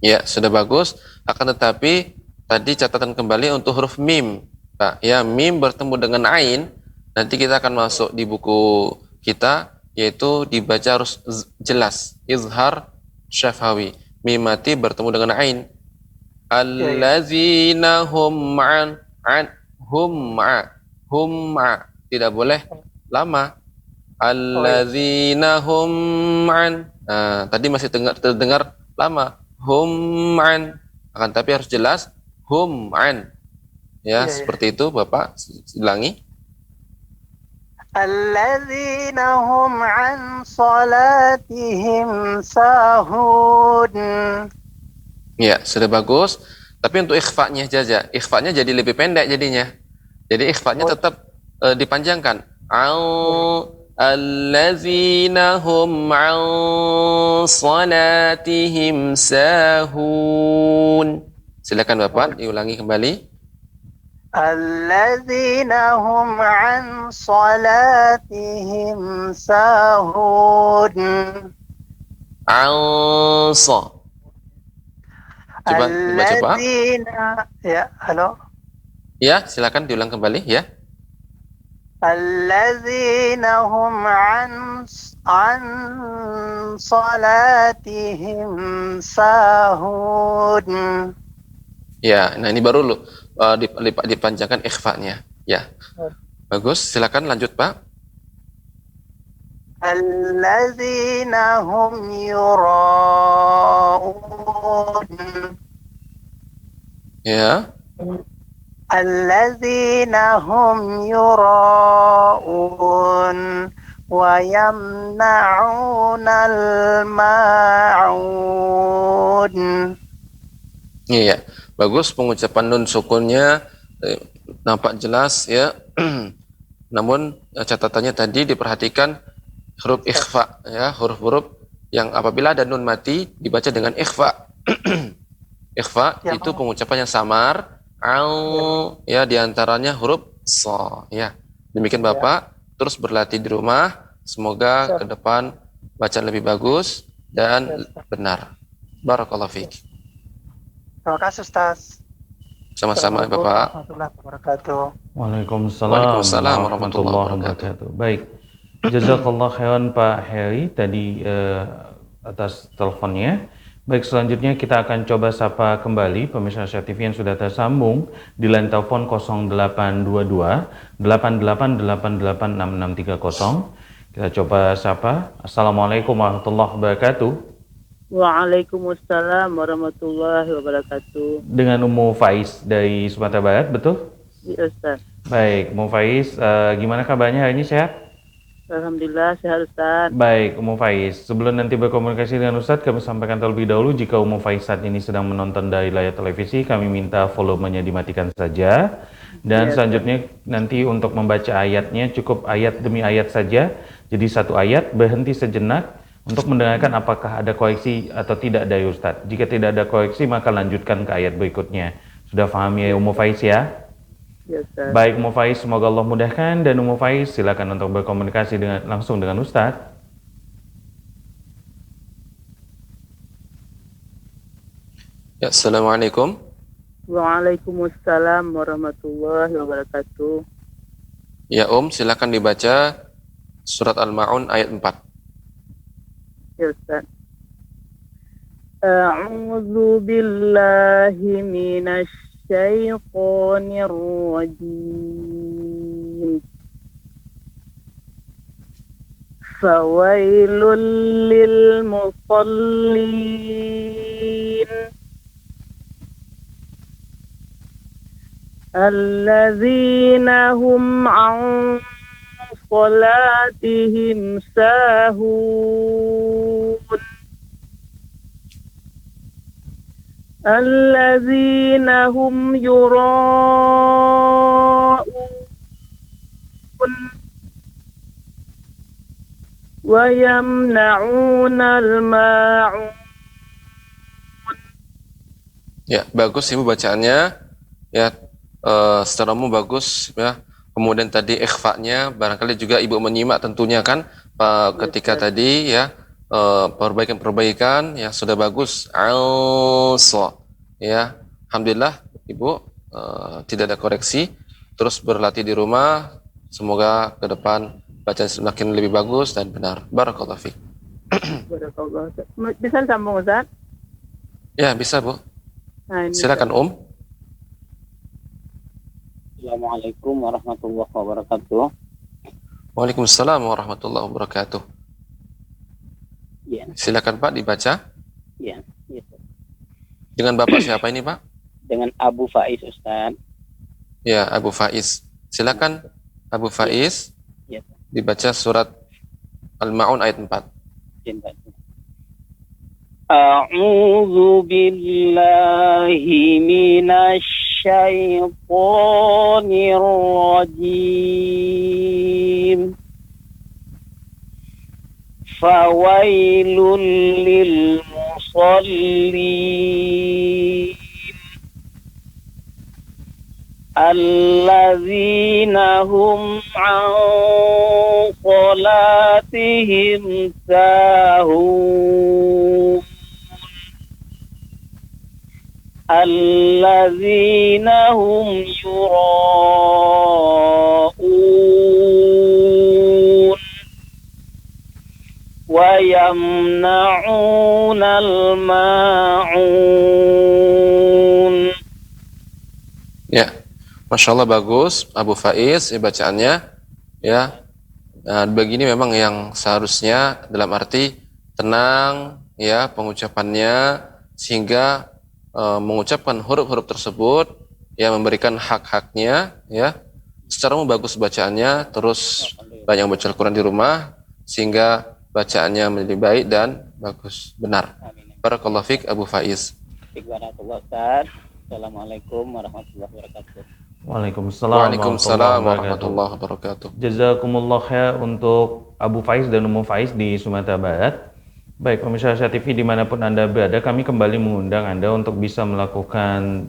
Ya, sudah bagus. Akan tetapi tadi catatan kembali untuk huruf mim. Pak, ya, mim bertemu dengan ain. Nanti kita akan masuk di buku kita, yaitu dibaca harus jelas. Izhar syafawi. Mim mati bertemu dengan ain. Allazina hum hum tidak boleh lama. Allazina hum nah, tadi masih terdengar lama. Hum akan tapi harus jelas hum ya, seperti itu Bapak ulangi. الذين هم عن صلاتهم ساهون. Ya, sudah bagus. Tapi untuk ikhfa'nya saja, ikhfa'nya jadi lebih pendek jadinya. Jadi ikhfa'nya tetap dipanjangkan. Allazina hum an salatihim sahun. Silakan Bapak diulangi kembali. الذين هم عن صلاتهم ساهون. Ansa. Coba dibaca Pak. Ya, halo. Ya, silakan diulang kembali ya. الذين هم عن صلاتهم ساهون. Ya, nah ini baru dipanjangkan ikhfa'nya. Ya, bagus. Silakan lanjut Pak. الذين هم يراءون. Ya. الذين هم يراءون ويمنعون الماعون. Iya, bagus pengucapan nun sukunnya nampak jelas ya. Namun catatannya tadi diperhatikan huruf ikhfa ya, huruf-huruf yang apabila ada nun mati dibaca dengan ikhfa. Ikhfa Ya, itu pengucapan yang samar. Ya, diantaranya huruf so ya. Demikian Bapak, terus berlatih di rumah. Semoga ke depan bacaan lebih bagus dan benar. Barakallahu fiik. Terima kasih Ustaz. Sama-sama Bapak. Warahmatullahi wabarakatuh. Waalaikumsalam warahmatullahi wabarakatuh. Baik, jazakallah khairan Pak Heri tadi atas teleponnya. Baik, selanjutnya kita akan coba sapa kembali pemirsa Asia TV yang sudah tersambung di line telepon 0822 88886630. Kita coba sapa. Assalamualaikum warahmatullahi wabarakatuh. Waalaikumsalam warahmatullahi wabarakatuh. Dengan Umu Faiz dari Sumatera Barat, betul? Iya Ustaz. Baik, Umu Faiz, gimana kabarnya hari ini, sehat? Alhamdulillah sehat Ustaz. Baik, Umu Faiz. Sebelum nanti berkomunikasi dengan Ustadz, kami sampaikan terlebih dahulu jika Umu Faiz saat ini sedang menonton dari layar televisi, kami minta volumenya dimatikan saja. Dan selanjutnya nanti untuk membaca ayatnya cukup ayat demi ayat saja. Jadi satu ayat berhenti sejenak untuk mendengarkan apakah ada koreksi atau tidak dari Ustadz. Jika tidak ada koreksi maka lanjutkan ke ayat berikutnya. Sudah paham ya Umu Faiz ya? Ya, Ustaz. Baik Umu Faiz, semoga Allah mudahkan, dan Umu Faiz silakan untuk berkomunikasi langsung dengan Ustadz. Ya, Assalamualaikum. Waalaikumsalam warahmatullahi wabarakatuh. Ya silakan dibaca surat Al-Ma'un ayat 4. Ya Ustaz. A'udzu billahi minasy syaithanir rajim. Fawailul lil musallin alladzina hum an صلاتهم ساهون الذين هم يراءون ويمنعون الماعون. Ya, bagus Ibu bacaannya. Ya, secara umum bagus ya. Kemudian tadi ikhfa-nya barangkali juga Ibu menyimak tentunya kan ketika tadi ya perbaikan-perbaikan ya sudah bagus. Alsa. Ya, alhamdulillah Ibu tidak ada koreksi. Terus berlatih di rumah. Semoga ke depan bacaan semakin lebih bagus dan benar. Barakallahu fiik. Barakallah. Bisa sambung Ustaz? Ya, bisa Bu. Nah, ini Silakan Assalamualaikum warahmatullahi wabarakatuh. Waalaikumsalam warahmatullahi wabarakatuh. Ya, Silakan Pak dibaca. ya, ya. Dengan Bapak siapa ini Pak? Dengan Abu Faiz Ustaz. Ya, Abu Faiz. Silakan Abu Faiz Ya, dibaca surat Al-Ma'un ayat 4. Pak. A'udzu billahi minasyaitonir rajim. Fawailul lil musallin alladzina hum an salatihim sahun alladzina hum yura'un wa yamna'unal ma'un. Ya. Masya Allah bagus Abu Faiz bacaannya ya. Nah, begini memang yang seharusnya dalam arti tenang ya pengucapannya sehingga mengucapkan huruf-huruf tersebut ya memberikan hak-haknya ya. Secara umum bagus bacaannya, terus banyak baca Al-Quran di rumah sehingga bacaannya menjadi baik dan bagus, benar. Barakallahu fiik Abu Faiz. Assalamualaikum warahmatullahi wabarakatuh. Waalaikumsalam warahmatullahi wabarakatuh. Jazakumullah khair untuk Abu Faiz dan Ummu Faiz di Sumatera Barat. Baik, pemirsa Asia TV dimanapun Anda berada, kami kembali mengundang Anda untuk bisa melakukan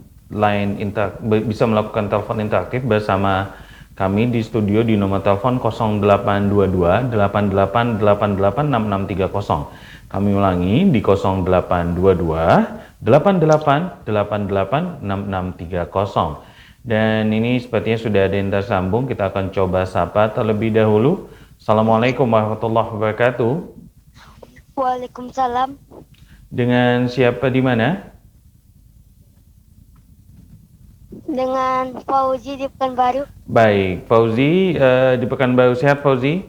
bisa melakukan telepon interaktif bersama kami di studio di nomor telepon 0822 88886630. Kami ulangi di 0822 88886630. Dan ini sepertinya sudah ada yang tersambung, kita akan coba sapa terlebih dahulu. Assalamualaikum warahmatullahi wabarakatuh. Waalaikumsalam. Dengan siapa di mana? Dengan Fauzi di Pekanbaru. Baik, Fauzi di Pekanbaru. Sehat Fauzi?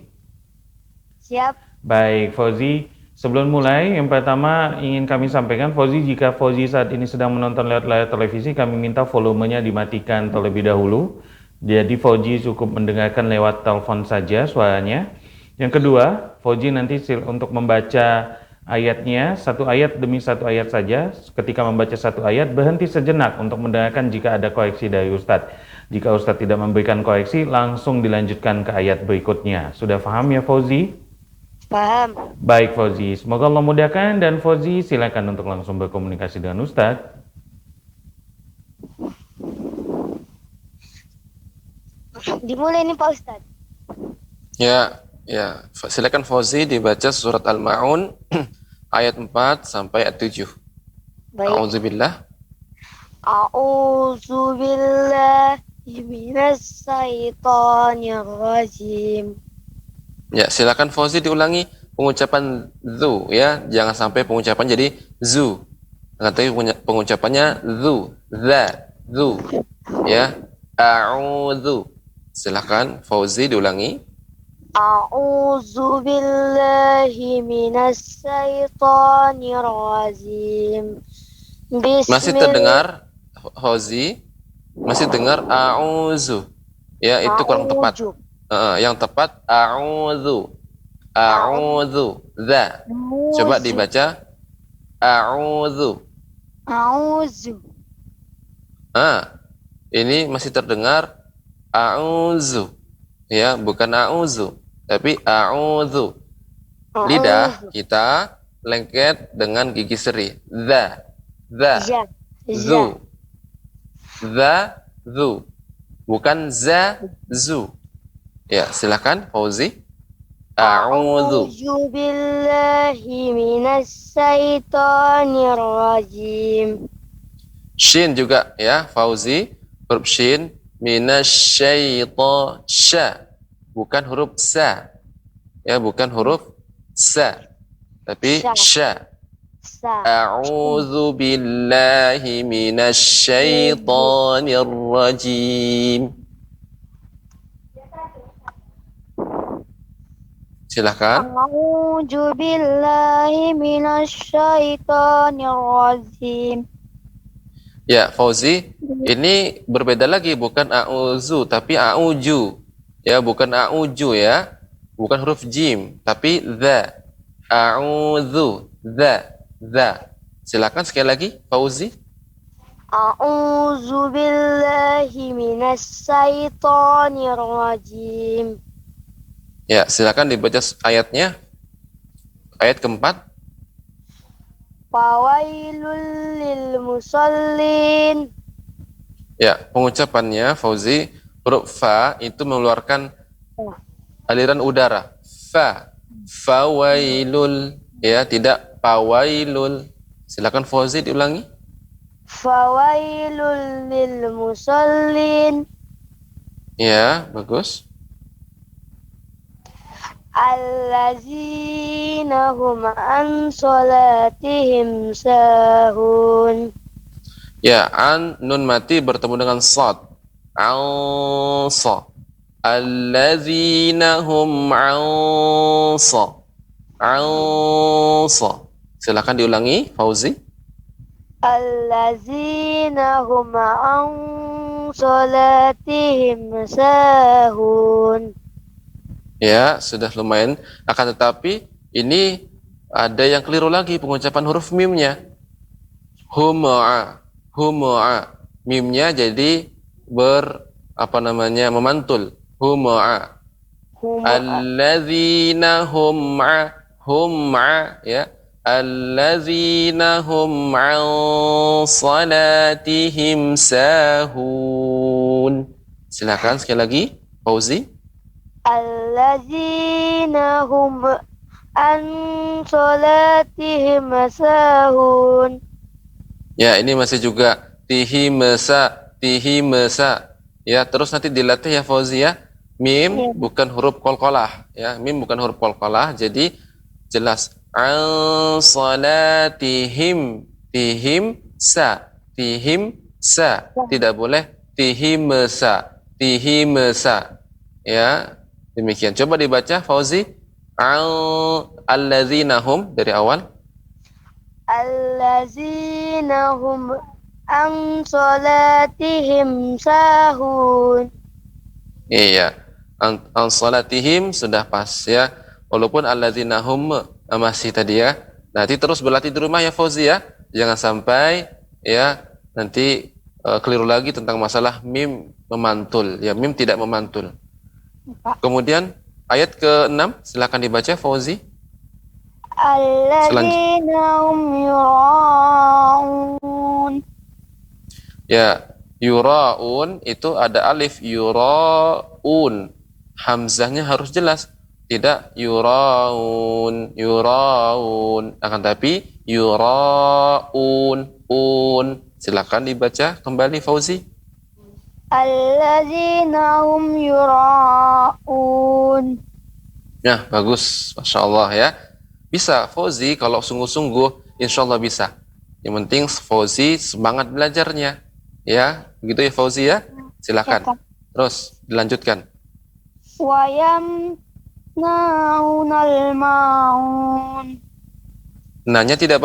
Siap. Baik Fauzi, sebelum mulai yang pertama ingin kami sampaikan, Fauzi, jika Fauzi saat ini sedang menonton lewat layar televisi, kami minta volumenya dimatikan terlebih dahulu. Jadi Fauzi cukup mendengarkan lewat telepon saja suaranya. Yang kedua, Fauzi nanti untuk membaca ayatnya, satu ayat demi satu ayat saja. Ketika membaca satu ayat, berhenti sejenak untuk mendengarkan jika ada koreksi dari Ustadz. Jika Ustadz tidak memberikan koreksi, langsung dilanjutkan ke ayat berikutnya. Sudah paham ya Fauzi? Paham. Baik Fauzi, semoga Allah mudahkan, dan Fauzi silakan untuk langsung berkomunikasi dengan Ustadz. Dimulai nih Pak Ustadz. Ya, silakan Fauzi dibaca surat Al-Ma'un ayat 4 sampai ayat 7. Baik. A'udzubillah. A'udzubillahi minasyaitonir rajim. Ya, silakan Fauzi diulangi pengucapan zu ya, jangan sampai pengucapan jadi zu. Tapi pengucapannya zu, zu. Ya, a'udzu. Silakan Fauzi diulangi. A'udzubillahi minasyaitonir rajim. Masih terdengar Fauzi? Masih dengar a'udzu? Ya, itu kurang tepat. Yang tepat a'udzu. A'udzu. Za. Coba dibaca a'udzu. A'udzu. Ini masih terdengar a'udzu. Ya, bukan a'udzu, tapi a'udzu. Lidah kita lengket dengan gigi seri. Za. Za. Zu. Za. Zu. Bukan za. Zu. Ya, silakan Fauzi. A'udzu. A'udzu billahi minas syaitonir rajim. Shin juga ya, Fauzi. Huruf shin. Minasyaiton. Sya. Bukan huruf sa. Ya, bukan huruf sa. Tapi sya. A'udzu billahi minasyaitonir rajim. Silakan. A'udzu billahi minasyaitonir rajim. Ya, Fauzi, ini berbeda lagi, bukan a'udzu tapi a'uju. Ya, bukan a'uju ya. Bukan huruf jim, tapi za. A'udzu, za. Za. Silakan sekali lagi, Fauzi. A'udzu billahi minasyaitonir rajim. Ya, silakan dibaca ayatnya. Ayat keempat. Fawailul lil musallin. Ya, pengucapannya Fauzi, huruf fa itu mengeluarkan aliran udara. Fa. Fawailul. Ya, tidak pawailul. Silakan Fauzi diulangi. Fawailul lil musallin. Ya, bagus. Allazina hum an salatihim sahun. Ya, an nun mati bertemu dengan sad. Ansa. Allazina hum ansa. Ansa. Silakan diulangi, Fauzi. Allazina hum an salatihim sahun. Ya, sudah lumayan. Akan tetapi ini ada yang keliru lagi pengucapan huruf mimnya. Huma'a, huma'a. Mimnya jadi memantul. Huma'a. Allazina hum'a, hum'a ya. Allazina hum an salatihim sahun. Silakan sekali lagi, Fauzi. Allazina hum an salatihim sahun. Ya, ini masih juga tihimesa, tihimesa. Ya, terus nanti dilatih ya Fauzi ya. Mim bukan huruf qalqalah ya. Mim bukan huruf qalqalah, jadi jelas an salatihim, tihim sa, tihim sa. Tidak boleh tihimesa, tihimesa. Ya. Demikian. Coba dibaca Fauzi. Allazina hum dari awal. Allazina hum an salatihim sahun. Iya. An salatihim sudah pas ya. Walaupun allazina hum masih tadi ya. Nanti terus berlatih di rumah ya Fauzi ya. Jangan sampai ya nanti keliru lagi tentang masalah mim memantul. Ya, mim tidak memantul. Kemudian ayat ke-6 silakan dibaca Fauzi. Allazina hum yura'un. Ya, yura'un itu ada alif yura'un. Hamzahnya harus jelas. Tidak yura'un, yura'un. Akan tapi yura'un, un. Silakan dibaca kembali Fauzi. Allazina hum yura'un. Ya, bagus. Masya Allah ya. Bisa, Fauzi kalau sungguh-sungguh, insya Allah bisa. Yang penting Fauzi semangat belajarnya. Ya, begitu ya Fauzi ya. Silakan. Terus, dilanjutkan. Wayam na'unal ma'un. Nanya tidak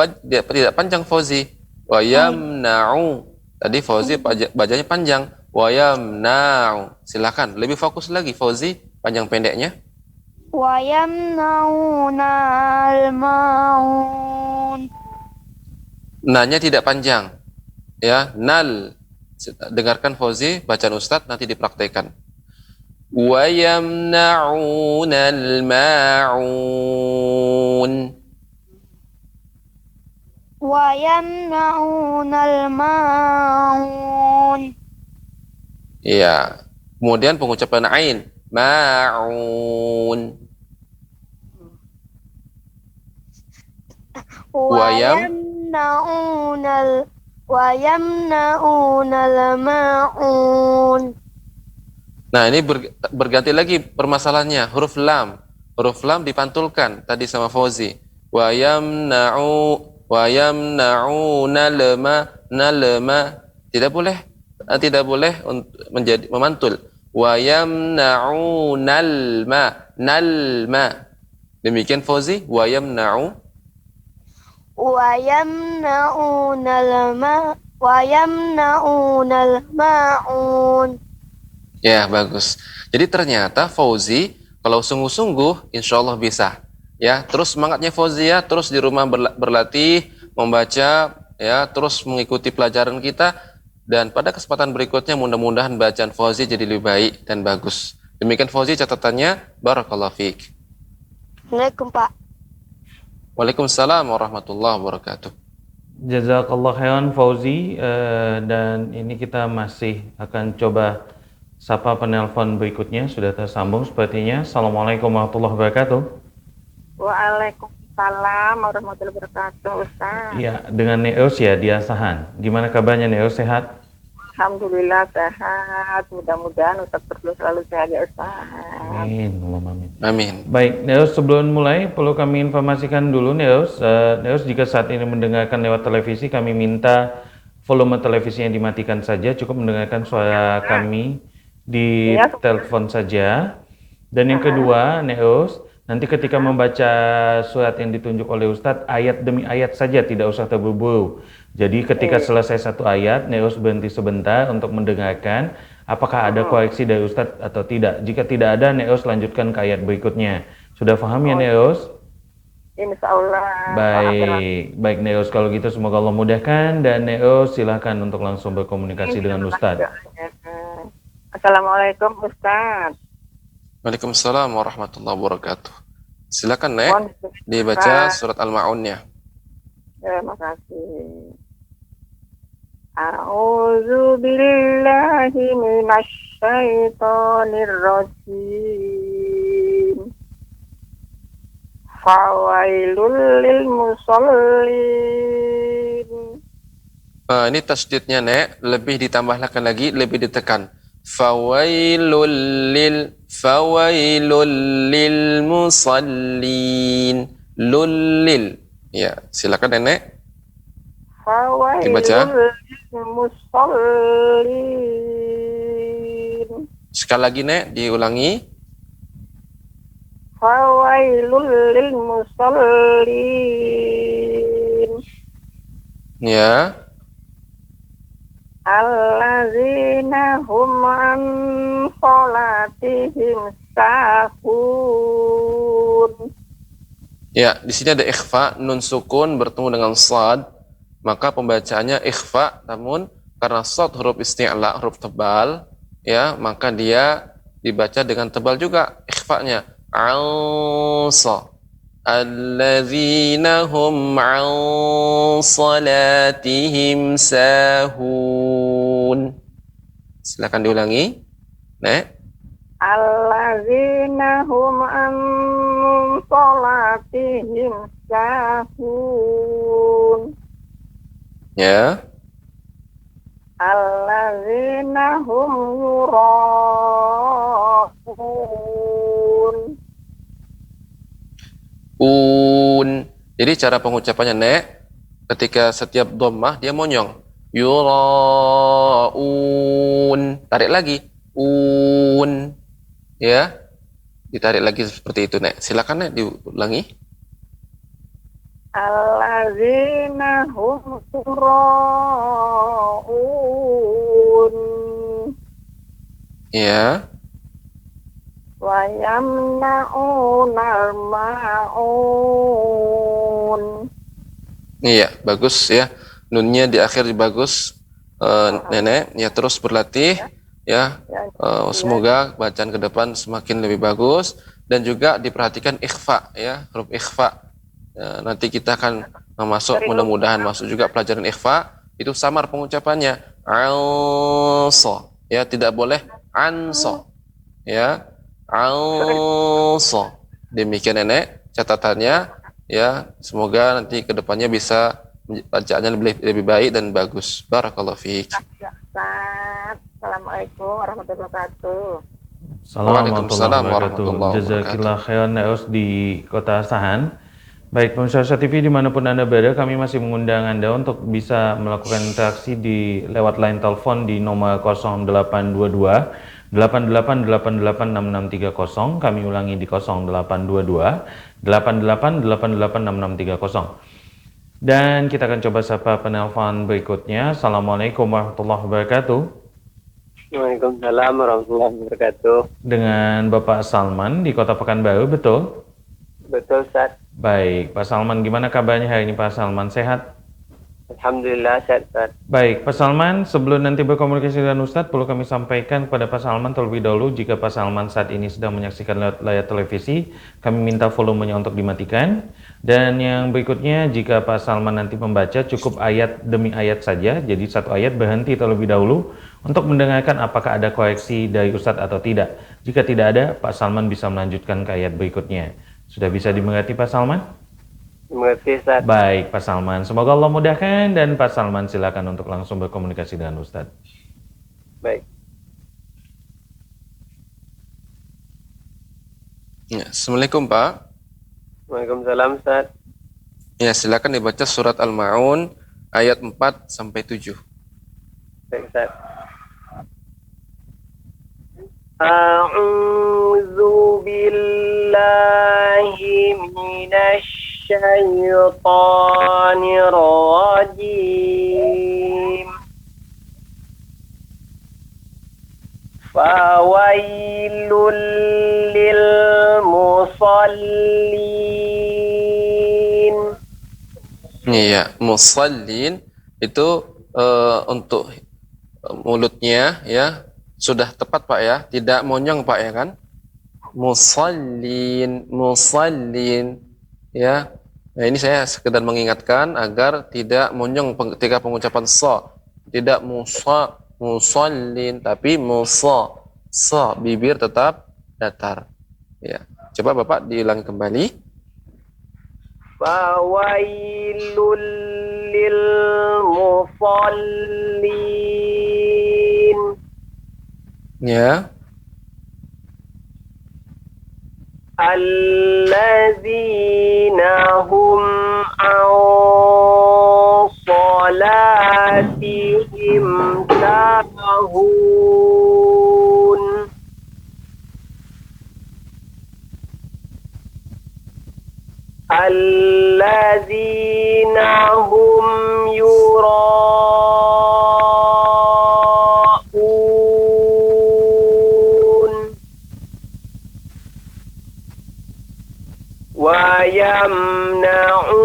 panjang Fauzi. Wayamna'u. Tadi Fauzi bacanya panjang. Wayamna'u. Silakan, lebih fokus lagi Fauzi panjang pendeknya? ويمنعون الماعون Nanya tidak panjang. Ya, nal. Dengarkan Fauzi, bacaan Ustadz nanti dipraktekkan. Wa yamna'unal ma'un. ويمنعون الماعون Ya. Kemudian pengucapan ain, ma'un. ويمنعون ويمنعون الماعون. Nah, ini berganti lagi permasalahannya. Huruf lam. Huruf lam dipantulkan tadi sama Fauzi. Wa yamna'una lama. Tidak boleh menjadi memantul. Wa yamna'unal ma. Demikian Fauzi, wa yamna'u ويمنعون الماعون. Ya, bagus. Jadi ternyata Fauzi kalau sungguh-sungguh insya Allah bisa. Ya, terus semangatnya Fauzi ya, terus di rumah berlatih, membaca, ya, terus mengikuti pelajaran kita, dan pada kesempatan berikutnya mudah-mudahan bacaan Fauzi jadi lebih baik dan bagus. Demikian Fauzi catatannya. Barakallahu fiik. Assalamualaikum Pak. Waalaikumsalam warahmatullahi wabarakatuh. Jazakallah khairan Fauzi. Dan ini kita masih akan coba sapa penelpon berikutnya. Sudah tersambung sepertinya. Assalamualaikum warahmatullahi wabarakatuh. Waalaikumsalam warahmatullahi wabarakatuh, Ustaz. Iya, dengan Neos ya di Asahan. Gimana kabarnya Neos, sehat? Alhamdulillah sehat. Mudah-mudahan Ustaz berdua selalu sehat ya Ustaz. Amin, Allahumma amin. Amin. Baik, Neos, sebelum mulai perlu kami informasikan dulu Neos. Neos, jika saat ini mendengarkan lewat televisi, kami minta volume televisinya dimatikan saja. Cukup mendengarkan suara kami di telepon saja. Dan yang kedua, Neos, nanti ketika membaca surat yang ditunjuk oleh Ustadz, ayat demi ayat saja, tidak usah terburu-buru. Jadi ketika selesai satu ayat, Neos berhenti sebentar untuk mendengarkan apakah ada koreksi dari Ustadz atau tidak. Jika tidak ada, Neos lanjutkan ke ayat berikutnya. Sudah paham ya Neos? Insya Allah. Baik Neos, kalau gitu semoga Allah mudahkan, dan Neos silahkan untuk langsung berkomunikasi dengan Ustadz. Assalamualaikum Ustaz. Waalaikumsalam warahmatullahi wabarakatuh. Silakan Nek, dibaca surat Al-Ma'unnya. Terima kasih. A'udzu billahi minasy syaithanir rajim. Fawailul lil musallin. Ini tasydidnya Nek, lebih ditambahkan lagi, lebih ditekan. Fawailul lil musallin. Lil. Ya, silakan Nenek. Dibaca. Musallin. Sekali lagi Nek, diulangi. Fawailul lil musallin. Ya. Allazina hum an sholatihim sahun. Ya, di sini ada ikhfa, nun sukun bertemu dengan shad, maka pembacaannya ikhfa, namun karena shad huruf isti'la, huruf tebal, ya, maka dia dibaca dengan tebal juga ikhfanya. Ansa. Allazina hum an salatihim sahun. Silakan diulangi. Nek. Allazina hum an salatihim sahun. Ya. Allazina hum yura'un. Jadi cara pengucapannya Nek, ketika setiap dhammah dia monyong. Yura'un. Tarik lagi. Ya. Ditarik lagi seperti itu Nek. Silakan Nek diulangi. Allazina hum yura'un. Ya. wa yamna'unal ma'un. Iya, bagus ya. Nunnya di akhir bagus. Nenek, ya terus berlatih ya. Semoga bacaan ke depan semakin lebih bagus dan juga diperhatikan ikhfa ya, huruf ikhfa. Nanti kita akan mudah-mudahan masuk juga pelajaran ikhfa. Itu samar pengucapannya. Anso. Ya, tidak boleh anso. Ya. Anso. Demikian nenek catatannya ya. Semoga nanti ke depannya bisa bacaannya lebih baik dan bagus. Barakallahu fiik. Assalamualaikum warahmatullahi wabarakatuh. Assalamualaikum warahmatullahi warahmatullahi wabarakatuh. Jazakillah khairan Eos di Kota Asahan. Baik, pemirsa TV dimanapun Anda berada, kami masih mengundang Anda untuk bisa melakukan interaksi di lewat line telepon di nomor 0822 88886630. Kami ulangi di 0822 88886630. Dan kita akan coba sapa penelpon berikutnya. Assalamualaikum warahmatullahi wabarakatuh. Waalaikumsalam warahmatullahi wabarakatuh. Dengan Bapak Salman di Kota Pekanbaru, betul? Betul, Ustaz. Baik, Pak Salman, gimana kabarnya hari ini Pak Salman? Sehat? Alhamdulillah, sehat, Ustaz. Baik, Pak Salman, sebelum nanti berkomunikasi dengan Ustadz, perlu kami sampaikan kepada Pak Salman terlebih dahulu, jika Pak Salman saat ini sedang menyaksikan layar televisi, kami minta volumenya untuk dimatikan. Dan yang berikutnya, jika Pak Salman nanti membaca, cukup ayat demi ayat saja, jadi satu ayat berhenti terlebih dahulu, untuk mendengarkan apakah ada koreksi dari Ustadz atau tidak. Jika tidak ada, Pak Salman bisa melanjutkan ke ayat berikutnya. Sudah bisa dimengerti Pak Salman? Mengerti, Ustaz. Baik, Pak Salman. Semoga Allah mudahkan dan Pak Salman silakan untuk langsung berkomunikasi dengan Ustadz. Baik. Ya, Assalamualaikum Pak. Waalaikumsalam, Ustaz. Ya, silakan dibaca surat Al-Ma'un ayat 4 sampai 7. Baik, Ustaz. A'udzu billahi minasy syaitonir rajim. Fawailul lil musallin. Iya, musallin itu untuk mulutnya ya sudah tepat Pak ya, tidak monyong Pak ya kan? Musallin, musallin ya. Nah, ini saya sekedar mengingatkan agar tidak monyong ketika pengucapan so. Tidak musallin tapi musa. So, bibir tetap datar. Ya. Coba Bapak diulangi kembali. Fawailul lil musallin. Ya. Allazina hum an salatihim sahun. Allazina hum yura'un wa yamna'unal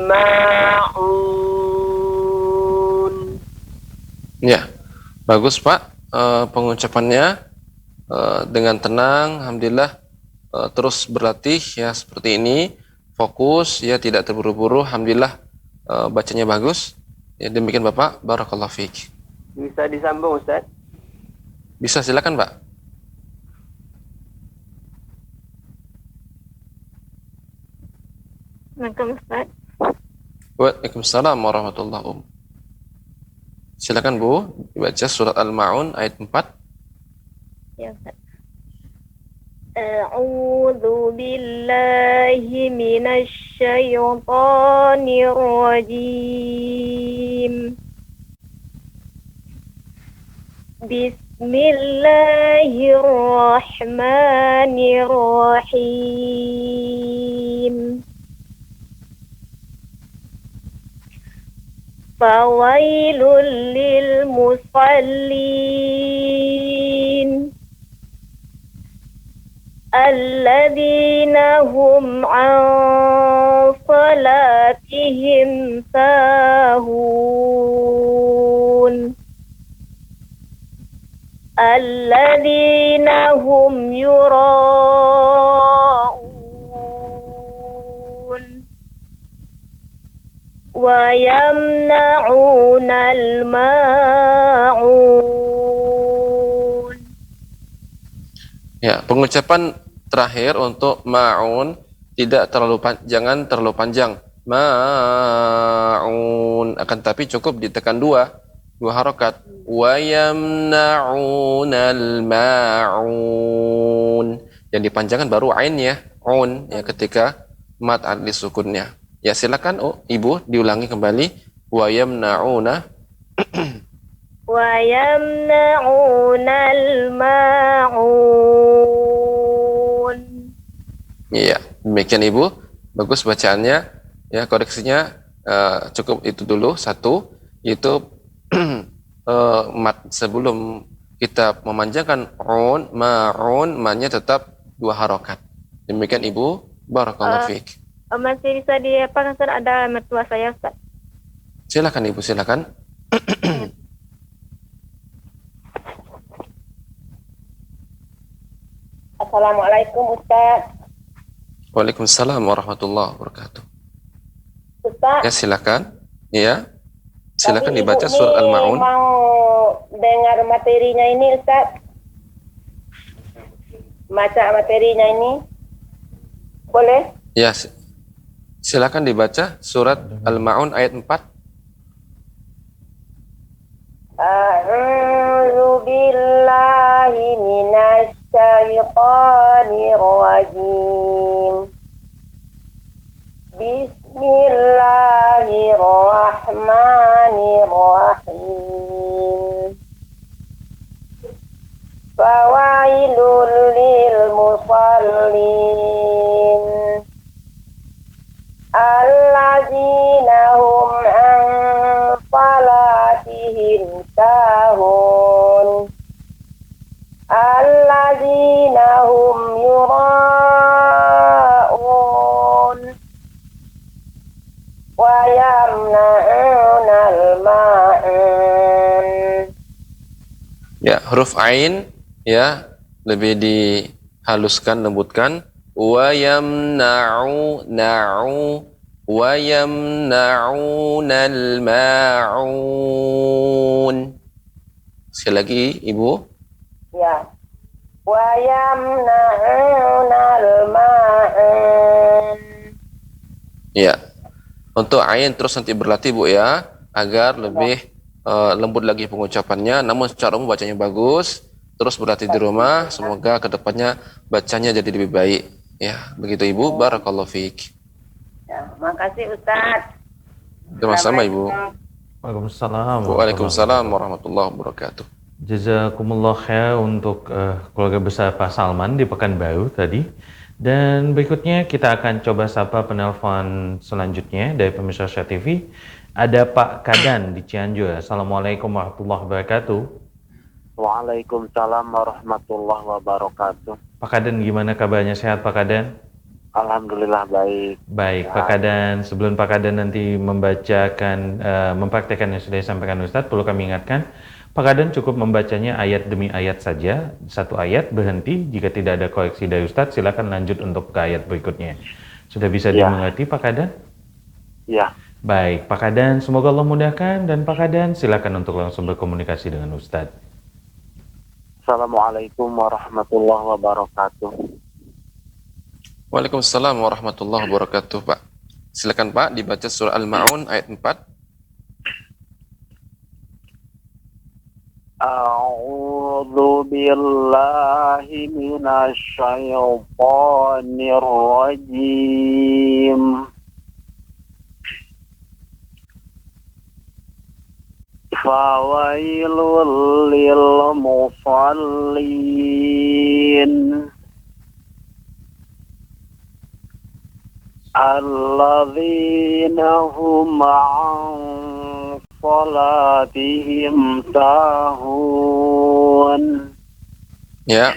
ma'un. Ya. Bagus Pak. Pengucapannya dengan tenang, alhamdulillah. Terus berlatih ya seperti ini, fokus ya, tidak terburu-buru. Alhamdulillah bacanya bagus ya. Demikian Bapak, barakallahu fiik. Bisa disambung, Ustaz? Bisa, silakan Pak. Assalamualaikum Ustaz. Waalaikumsalam warahmatullahi wabarakatuh. Silakan Bu, dibaca surat Al-Ma'un ayat 4. Ya Ustaz. A'udzu billahi minasy syaithanir rajim. Bismillahirrahmanirrahim. Fawailul lil musallin. الذين هم عن صلاتهم ساهون الذين هم يراءون ويمنعون الماعون. Ya, pengucapan terakhir untuk ma'un tidak jangan terlalu panjang. Ma'un, akan tapi cukup ditekan dua harokat. Wa yamna'unal ma'un. Yang dipanjangkan baru ain ya, un ya ketika mat adli sukunnya. Ya silakan Ibu diulangi kembali. Wa yamna'una ويمنعون الماعون. Iya, demikian Ibu. Bagus bacaannya. Ya, koreksinya cukup itu dulu satu, itu mat sebelum kita memanjangkan ma'un, ma-nya tetap dua harokat. Demikian Ibu. Barakallahu fiik. Masih bisa diapakan, Ustaz? Ada mertua saya, Ustaz. Silakan Ibu, silakan. Assalamualaikum Ustaz. Waalaikumsalam warahmatullahi wabarakatuh. Ustaz. Ya silakan. Ya. Silakan Tapi dibaca Ibu surat nih Al-Maun. mau dengar materinya ini Ustaz. Baca materinya ini. Boleh? Ya. Silakan dibaca surat Al-Maun ayat 4. A'udzu billahi minasy syaithanir rajim. Bismillahirrahmanirrahim. Fawailul lil musallin alladzina hum an salatihim sahun alladzina hum yura'un wa yamna'unal ma'un. Ya, huruf ain ya lebih dihaluskan, lembutkan. Wa yamna'unal ma'un. Sekali lagi Ibu. Ya. Wa yamna'unal ma'un. Ya. Untuk ain terus nanti berlatih Bu ya, agar lebih lembut lagi pengucapannya. Namun secara umum bacanya bagus. Terus berlatih di rumah, semoga kedepannya bacanya jadi lebih baik. Ya, begitu Ibu. Barakallahu fiik. Ya, makasih Ustaz. Sama-sama Ibu. Waalaikumsalam. Waalaikumsalam warahmatullahi wabarakatuh. Jazakumullah khair untuk keluarga besar Pak Salman di Pekanbaru tadi. Dan berikutnya kita akan coba sapa penelpon selanjutnya dari pemirsa Syah TV. Ada Pak Kadan di Cianjur. Assalamualaikum warahmatullahi wabarakatuh. Waalaikumsalam warahmatullahi wabarakatuh. Pak Kadan, gimana kabarnya? Sehat Pak Kadan? Alhamdulillah baik. Baik Pak Kadan, sebelum Pak Kadan nanti membacakan, mempraktekkan yang sudah disampaikan Ustadz, perlu kami ingatkan, Pak Kadan cukup membacanya ayat demi ayat saja, satu ayat berhenti, jika tidak ada koreksi dari Ustadz silakan lanjut untuk ke ayat berikutnya. Sudah bisa dimengerti Pak Kadan? Ya. Baik Pak Kadan, semoga Allah mudahkan, dan Pak Kadan silakan untuk langsung berkomunikasi dengan Ustadz. Assalamualaikum warahmatullahi wabarakatuh. Waalaikumsalam warahmatullahi wabarakatuh Pak. Silakan Pak dibaca surah Al-Maun ayat 4. A'udzu billahi minasy syaithanir rajim. Fawailul lil musallin alladzina hum an salatihim sahun. Ya,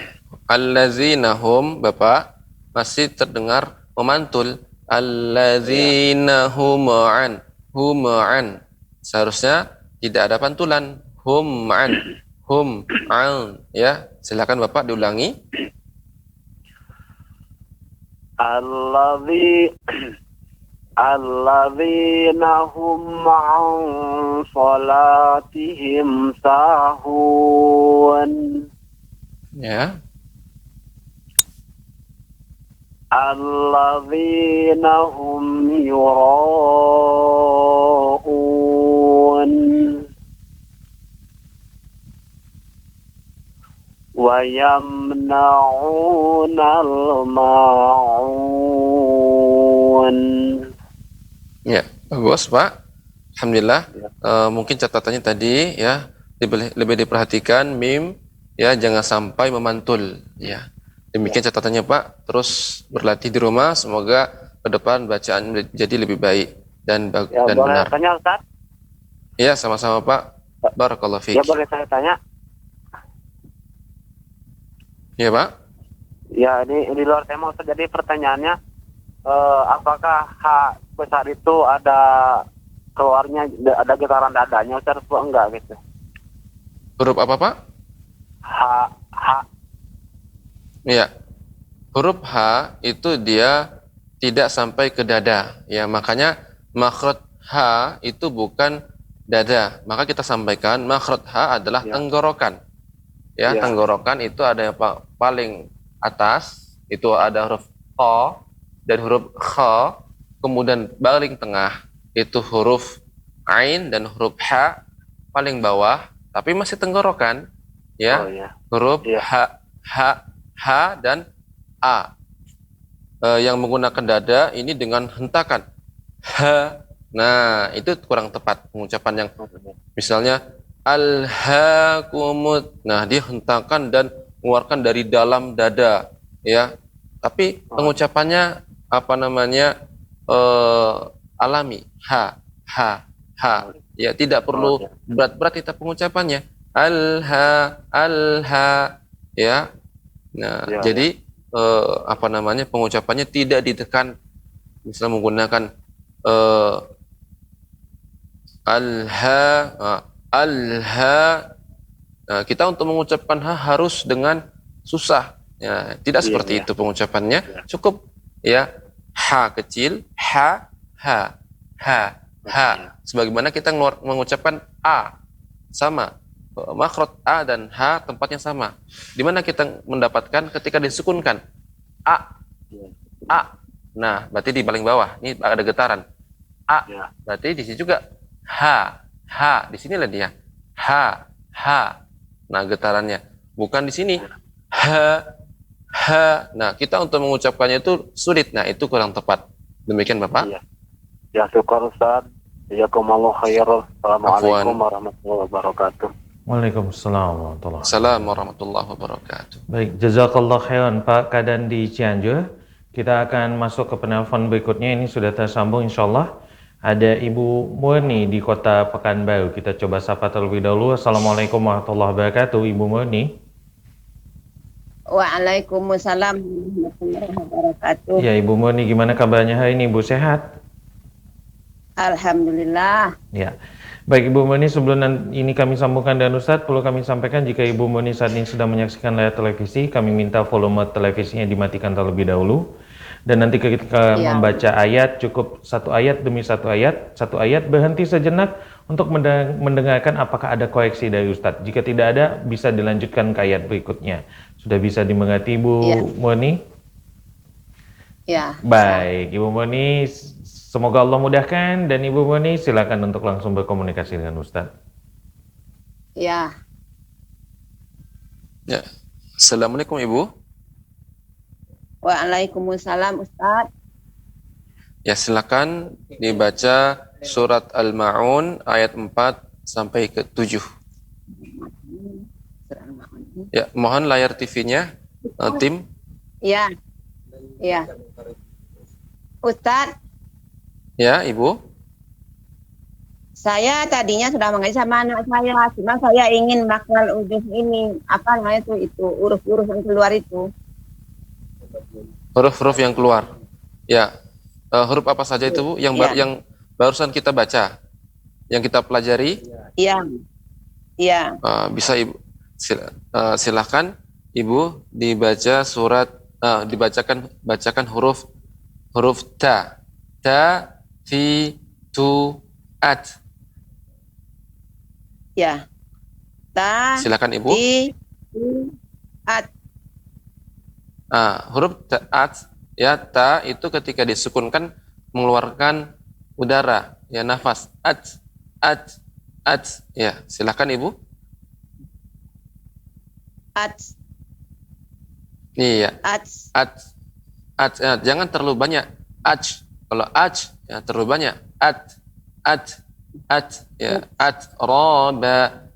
Allazina hum, Bapak, masih terdengar memantul. Allazina hum'an. Hum'an. Seharusnya tidak ada pantulan. Hum'an. Hum'an. Ya, silakan Bapak diulangi. Alladzina hum an salatihim sahun. Ya. Alladzina hum yura'un. Wa yamna'unal ma'un. Ya, bagus Pak. Alhamdulillah. Mungkin catatannya tadi ya lebih diperhatikan mim ya, jangan sampai memantul ya. Demikian catatannya Pak. Terus berlatih di rumah, semoga ke depan bacaan jadi lebih baik dan dan Boleh benar. tanya Ustaz? Ya, sama-sama Pak. Barakallahu Ya, fiik. boleh saya tanya? Ya Pak. Ya, ini di luar tema Ustaz. Jadi pertanyaannya, apakah H besar itu ada keluarnya, ada getaran dadanya Ustaz atau enggak gitu? Huruf apa Pak? H. Ya. Huruf H itu dia tidak sampai ke dada ya, makanya makhraj H itu bukan dada. Maka kita sampaikan makhraj H adalah tenggorokan. Ya, tenggorokan itu ada yang paling atas, itu ada huruf Q dan huruf Kh, kemudian paling tengah itu huruf Ain dan huruf H paling bawah, tapi masih tenggorokan, ya. Huruf H dan A. Yang menggunakan dada ini dengan hentakan H. Nah, itu kurang tepat pengucapan yang misalnya Alhaakumut. Nah, dia hentakan dan mengeluarkan dari dalam dada, ya. Tapi pengucapannya apa namanya? Alami. Ha. Ya, tidak perlu berat-berat kita pengucapannya. Alha. Ya. Nah, jadi apa namanya? Pengucapannya tidak ditekan. Misalnya menggunakan alha. Nah, kita untuk mengucapkan H harus dengan susah ya, tidak seperti itu pengucapannya. Cukup ya, H kecil, H. Sebagaimana kita mengucapkan A, sama makhraj A dan H tempatnya sama. Di mana kita mendapatkan ketika disukunkan A. Nah, berarti di paling bawah ini ada getaran A, berarti di sini juga H, di sinilah dia. H. Nah, getarannya bukan di sini. H. Nah, kita untuk mengucapkannya itu sulit. Nah, itu kurang tepat. Demikian, Bapak. Ya, syukur Ustaz. Jazakumullah khairan. Assalamualaikum warahmatullahi wabarakatuh. Waalaikumsalam warahmatullahi wabarakatuh. Baik, jazakallah khairan Pak Kadan di Cianjur. Kita akan masuk ke penelpon berikutnya. Ini sudah tersambung insyaallah. Ada Ibu Murni di Kota Pekanbaru. Kita coba sapa terlebih dahulu. Assalamualaikum warahmatullahi wabarakatuh, Ibu Murni. Waalaikumsalam warahmatullahi wabarakatuh. Ya, Ibu Murni, gimana kabarnya hari ini? Ibu sehat? Alhamdulillah. Ya. Baik Ibu Murni, sebelum ini kami sambungkan dengan Ustadz, perlu kami sampaikan jika Ibu Murni saat ini sedang menyaksikan layar televisi, kami minta volume televisinya dimatikan terlebih dahulu. Dan nanti ketika membaca ayat, cukup satu ayat demi satu ayat berhenti sejenak untuk mendengarkan apakah ada koreksi dari Ustadz. Jika tidak ada, bisa dilanjutkan ke ayat berikutnya. Sudah bisa dimengerti Ibu Murni? Ya. Baik, Ibu Murni, semoga Allah mudahkan, dan Ibu Murni silakan untuk langsung berkomunikasi dengan Ustadz. Ya. Ya. Assalamualaikum Ibu. Waalaikumsalam Ustaz. Ya, silakan dibaca surat Al-Ma'un ayat 4 sampai ke 7. Ya, mohon layar TV-nya, tim. Ya. Ustaz. Ya, Ibu. Saya tadinya sudah mengaji sama anak saya, cuma saya ingin makhlal ujuf ini, apa namanya itu huruf-huruf yang keluar itu. Huruf-huruf yang keluar. Ya. Huruf apa saja itu, Bu? Yang barusan kita baca, yang kita pelajari? Iya. Iya. Bisa Ibu silahkan Ibu dibaca surat, bacakan huruf ta, fi, tu, at. Ya. Ta. Silakan Ibu. Fi, tu, at. Huruf ta, at, ya, ta itu ketika disukunkan mengeluarkan udara, ya, nafas. At. Ya, silakan Ibu. At. Iya. At. Ya, jangan terlalu banyak. Kalau ya terlalu banyak. Ya, roba,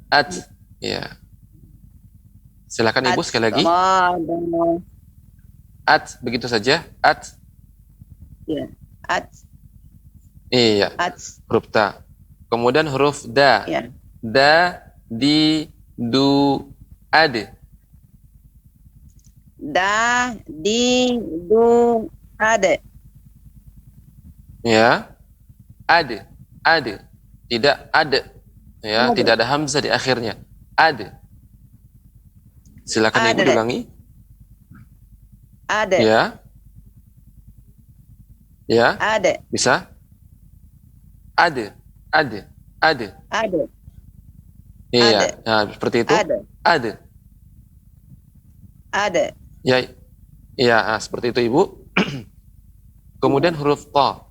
ya. Silakan Ibu sekali lagi. Begitu saja. Ya. Iya. Huruf ta. Kemudian huruf da. Ya. Da, di, du, ad. Da, di, du, ad. Ya. Ad. Tidak ada. Ya, Ad. tidak ada hamzah di akhirnya. Ad. Silakan Ibu diulangi. Ada. Ya. Ya. Ada. Bisa? Ada. Ada. Iya. Nah, seperti itu. Ada. Ya. Iya, seperti itu Ibu. Kemudian huruf ta.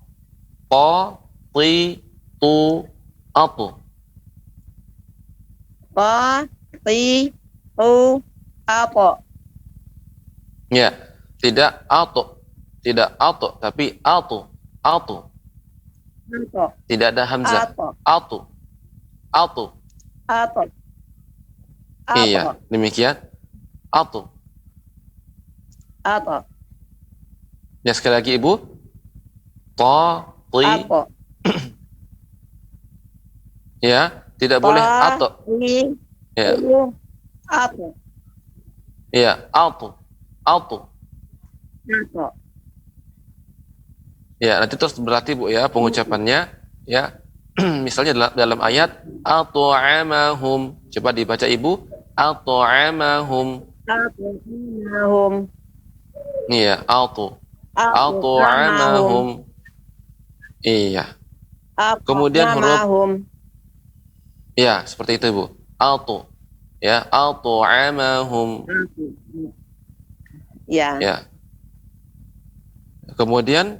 Ta, ti, tu, atu. Ta, ti, tu, apa? Ya. Tidak atu, tapi atu. Apa? Tidak ada hamzah. Apa? Atu. Apa? Iya, demikian. Atu. Apa? Ya, sekali lagi Ibu. Ta, ti. Apa? Ya, tidak boleh atu. Ti, Ya. tu, apa? Iya, atu. Apa? Ya, nanti terus berarti Bu ya pengucapannya ya. Misalnya dalam ayat at'amahum, coba dibaca Ibu, at'amahum. At'amahum. Iya, at'amahum. Iya. Kemudian huruf, ya seperti itu Ibu. Ya, at'amahum. Ya. Ya. Kemudian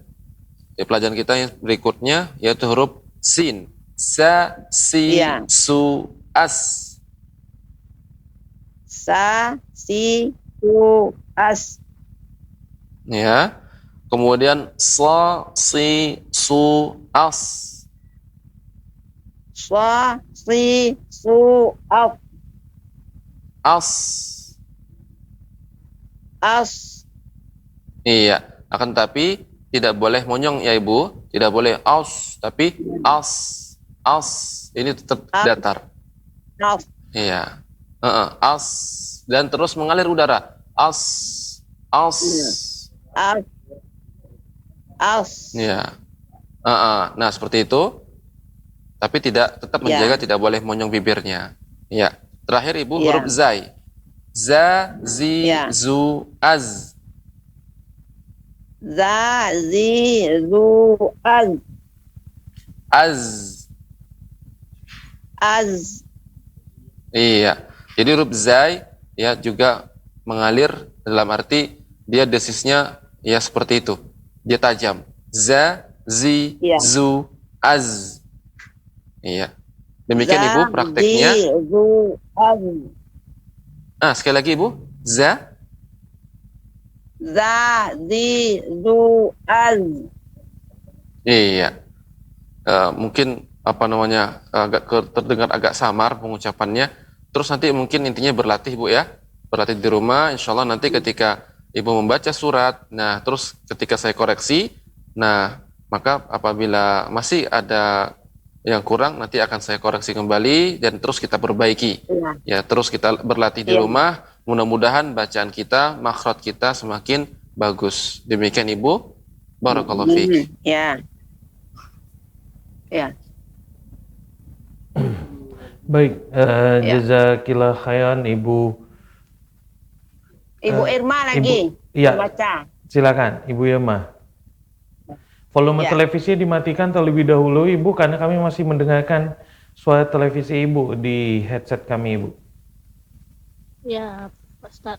pelajaran kita yang berikutnya yaitu huruf sin. Sa, si, su, as. Sa, si, su, as. Ya. Kemudian sa, si, su, as. Sa, si, su, as. As. Iya. Akan tapi tidak boleh monyong ya Ibu, tidak boleh aus, tapi as. Ini tetap datar. Iya. As dan terus mengalir udara. As. Iya. Nah seperti itu. Tapi tetap menjaga tidak boleh monyong bibirnya. Iya. Terakhir Ibu huruf zai. Za, zi, zu, az. Za, zi, zu, az. Iya. Jadi huruf zai ya juga mengalir dalam arti dia desisnya ya seperti itu. Dia tajam. Za, zi, zu, az. Iya. Demikian Ibu prakteknya. Zi, zu, az. Sekali lagi Ibu. Za, zi, zu, az. Iya. Mungkin agak terdengar agak samar pengucapannya. Terus nanti mungkin intinya berlatih Bu ya. Berlatih di rumah. Insya Allah nanti ketika Ibu membaca surat, nah terus ketika saya koreksi, nah maka apabila masih ada yang kurang nanti akan saya koreksi kembali dan terus kita perbaiki. Ya, terus kita berlatih di rumah. Mudah-mudahan bacaan kita, makhraj kita semakin bagus. Demikian Ibu. Barakallahu fiik. Ya. Ya. Baik, jazakillah khairan Ibu. Ibu Irma lagi. Iya. Baca. Silakan Ibu Irma. Volume televisi dimatikan terlebih dahulu Ibu karena kami masih mendengarkan suara televisi Ibu di headset kami Ibu. Ya, Ustaz.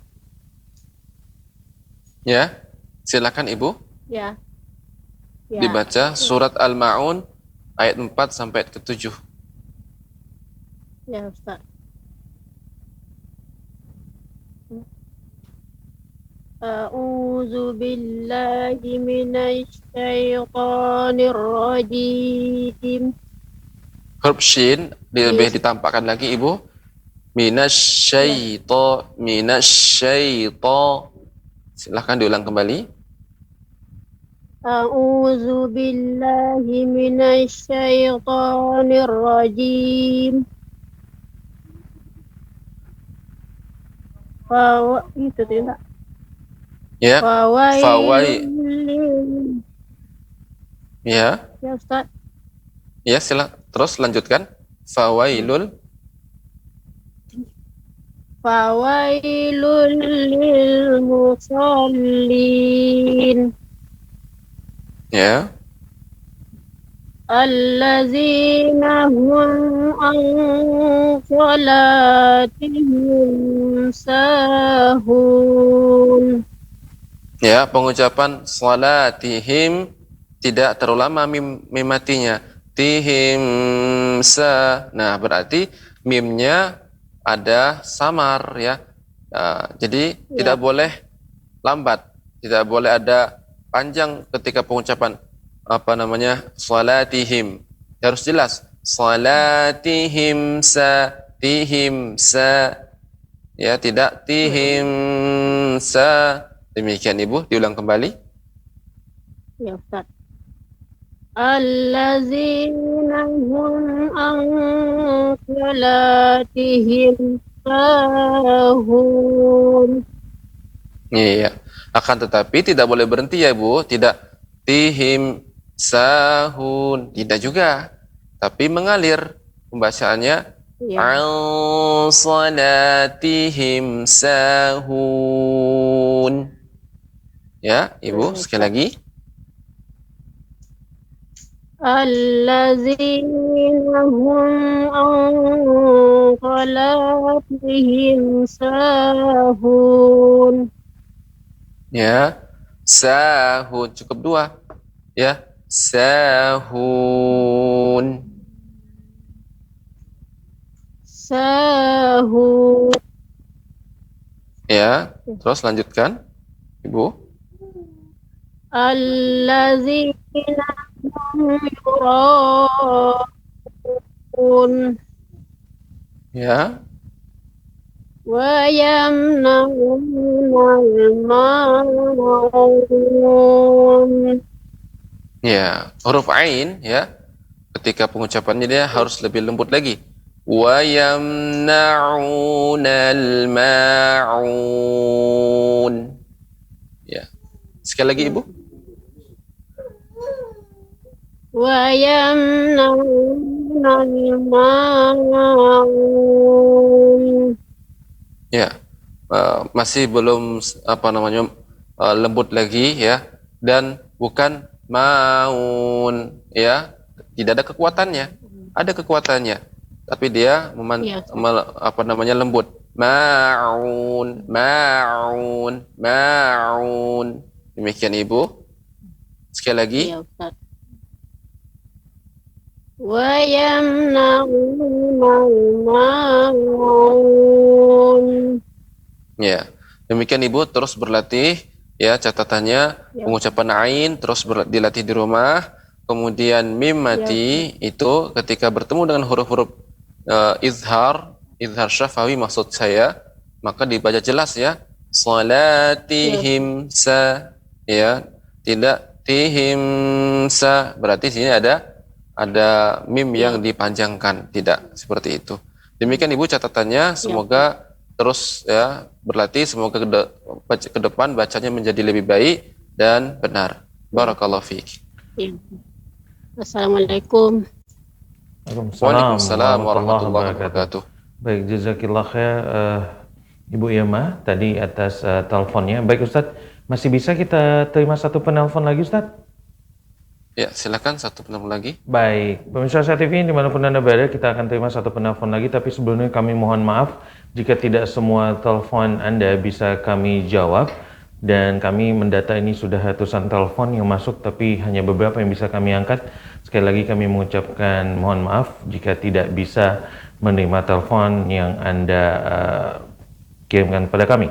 Ya, silakan Ibu. Ya. Dibaca surat Al-Ma'un ayat 4 sampai ke 7. Ya, Ustaz. A'udzu billahi minasy syaithanir rajim. Huruf shin lebih ditampakkan lagi Ibu. Minasyaita. Silahkan diulang kembali. A'udzu billahi minasy syaithanir rajim. Itu tidak. Ya. Ya. Ya, Ustaz. Ya, terus lanjutkan. Fawailul lil musallin. Ya. Allazina hum an salatihim sahun. Ya, pengucapan salatihim tidak terlalu lama mim matinya. Tihim sa. Nah, berarti mimnya ada samar ya. Jadi tidak boleh lambat, tidak boleh ada panjang ketika pengucapan salatihim. Harus jelas. Salatihim sa, tihim sa. Ya, tidak tihim sa. Demikian Ibu, diulang kembali. Ya, Ustaz. Allazina hum an salatihim sahun. Iya. Akan tetapi tidak boleh berhenti ya Ibu, tidak tihim sahun, tidak juga. Tapi mengalir pembacaannya. An salatihim sahun. Ya, Ibu, sekali lagi. Allazina hum an salatihim sahun. Ya, sahun cukup 2. Ya, sahun. Sahun. Ya, terus lanjutkan, Ibu. Allazina hum yura'un. Ya. Wa yamna'unal ma'un. Ya, huruf ain ya. Ketika pengucapannya dia harus lebih lembut lagi. Wa yamna'unal ma'un. Ya. Sekali lagi Ibu. Wa yamna'unal ma'un. Ya. Masih belum lembut lagi ya, dan bukan maun ya. Tidak ada kekuatannya. Ada kekuatannya. Tapi dia lembut. Ma'un, ma'un, ma'un. Demikian Ibu. Sekali lagi. Ya, Ustaz. Wa yamna'unal ma'un. Ya. Demikian Ibu, terus berlatih ya, catatannya pengucapan ain terus dilatih di rumah. Kemudian mim mati itu ketika bertemu dengan huruf-huruf izhar syafawi maksud saya, maka dibaca jelas ya. Salatihim sa, ya, tidak tihim sa. Berarti sini ada ada mim yang dipanjangkan, tidak seperti itu. Demikian Ibu catatannya, semoga terus ya berlatih, semoga ke depan bacanya menjadi lebih baik dan benar. Barakallahu fiik. Ya. Assalamualaikum. Waalaikumsalam warahmatullahi wabarakatuh. Baik, jazakillah khair Ibu Irma tadi atas teleponnya. Baik Ustadz, masih bisa kita terima satu penelpon lagi Ustadz? Ya, silakan satu penelpon lagi. Baik, pemirsa Asia TV dimanapun Anda berada, kita akan terima satu penelpon lagi. Tapi sebelumnya kami mohon maaf jika tidak semua telepon Anda bisa kami jawab. Dan kami mendata ini sudah ratusan telepon yang masuk, tapi hanya beberapa yang bisa kami angkat. Sekali lagi kami mengucapkan mohon maaf jika tidak bisa menerima telepon yang Anda kirimkan pada kami.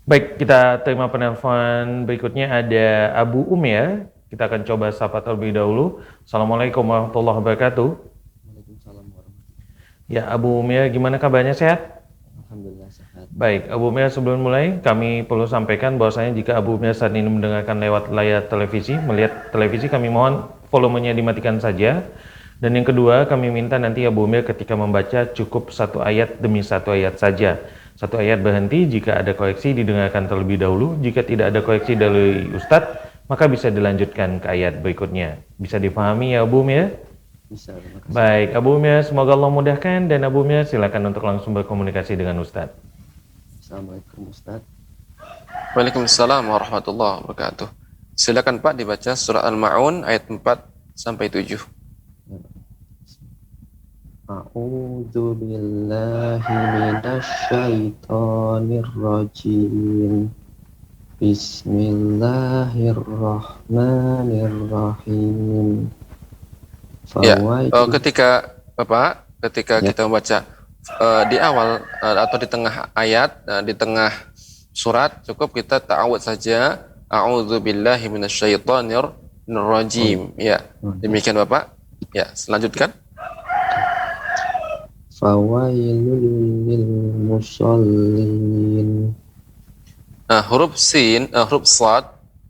Baik, kita terima penelpon berikutnya. Ada Abu Umir. Kita akan coba sapa terlebih dahulu. Assalamualaikum warahmatullahi wabarakatuh. Waalaikumsalam warahmatullahi. Ya, Abu Umir, gimana kabarnya, sehat? Alhamdulillah sehat. Baik, Abu Umir, sebelum mulai kami perlu sampaikan bahwasanya jika Abu Umir saat ini mendengarkan lewat layar televisi, melihat televisi, kami mohon volumenya dimatikan saja. Dan yang kedua, kami minta nanti Abu Umir ketika membaca cukup satu ayat demi satu ayat saja. Satu ayat berhenti, jika ada koreksi didengarkan terlebih dahulu. Jika tidak ada koreksi dari Ustadz, maka bisa dilanjutkan ke ayat berikutnya. Bisa dipahami ya Abu Umir? Bisa, terima kasih. Baik, Abu Umir, semoga Allah mudahkan. Dan Abu Umir, silakan untuk langsung berkomunikasi dengan Ustadz. Assalamualaikum Ustaz. Waalaikumsalam warahmatullahi wabarakatuh. Silakan Pak dibaca surah Al-Ma'un ayat 4 sampai 7. A'udzu billahi minasy syaithanir rajim. Bismillahirrahmanirrahim. Ya, ketika kita membaca di awal atau di tengah ayat, di tengah surat, cukup kita ta'awudz saja. A'udzu billahi minasyaitonir rajim. Ya, demikian Bapak. Ya, selanjutkan. Fawailul lil musallin. Huruf sin, huruf sad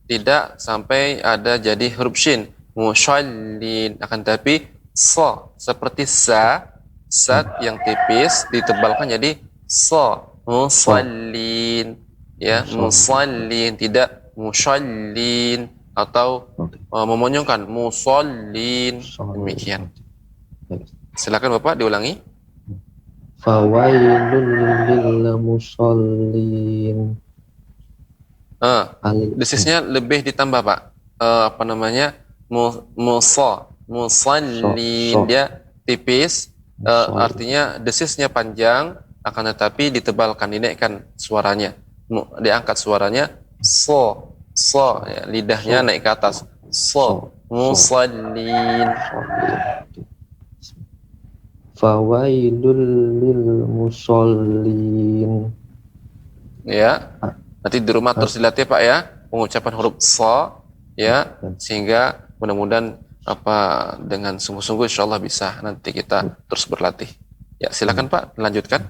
tidak sampai ada jadi huruf shin. Mushallin, akan tapi sa seperti sad yang tipis ditebalkan jadi sa. Musallin, ya, musallin, tidak mushallin atau memonyongkan musallin. Demikian. Silakan Bapak diulangi. Fawailul lil musallin. Desisnya lebih ditambah Pak. Musallin, dia tipis, artinya desisnya panjang, akan tetapi ditebalkan, dinaikkan suaranya, diangkat suaranya, ya, lidahnya naik ke atas, musallin. Fawailul lil musallin. Ya, nanti di rumah terus dilatih Pak ya, pengucapan huruf sa ya, sehingga mudah-mudahan dengan sungguh-sungguh insyaallah bisa nanti kita terus berlatih. Ya, silakan Pak, lanjutkan.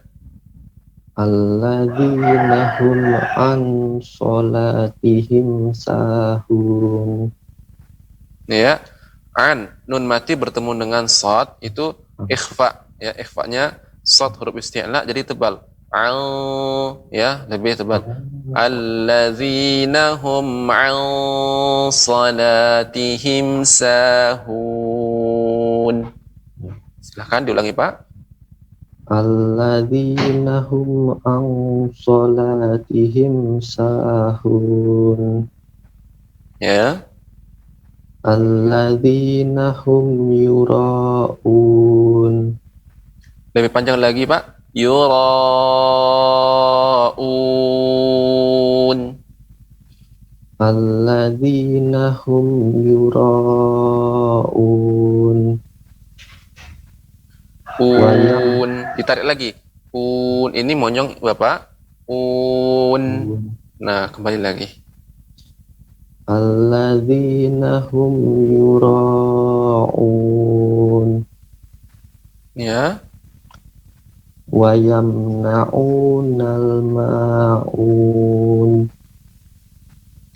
Alladzina hum an sholatihim sahun. Ya, an nun mati bertemu dengan shad itu ikhfa ya, ikhfanya shad huruf isti'la jadi tebal. Ya, lebih tebal. Alladzina hum an salatihim sahun. Silakan diulangi Pak. Alladzina hum an salatihim sahun. Ya. Alladzina hum yura'un. Lebih panjang lagi Pak. Yura'un. Alladzina hum yura'un. Ditarik lagi. Ini monyong Bapak. Nah, kembali lagi. Alladzina hum yura'un. Ya. Wa yamna'unal ma'un.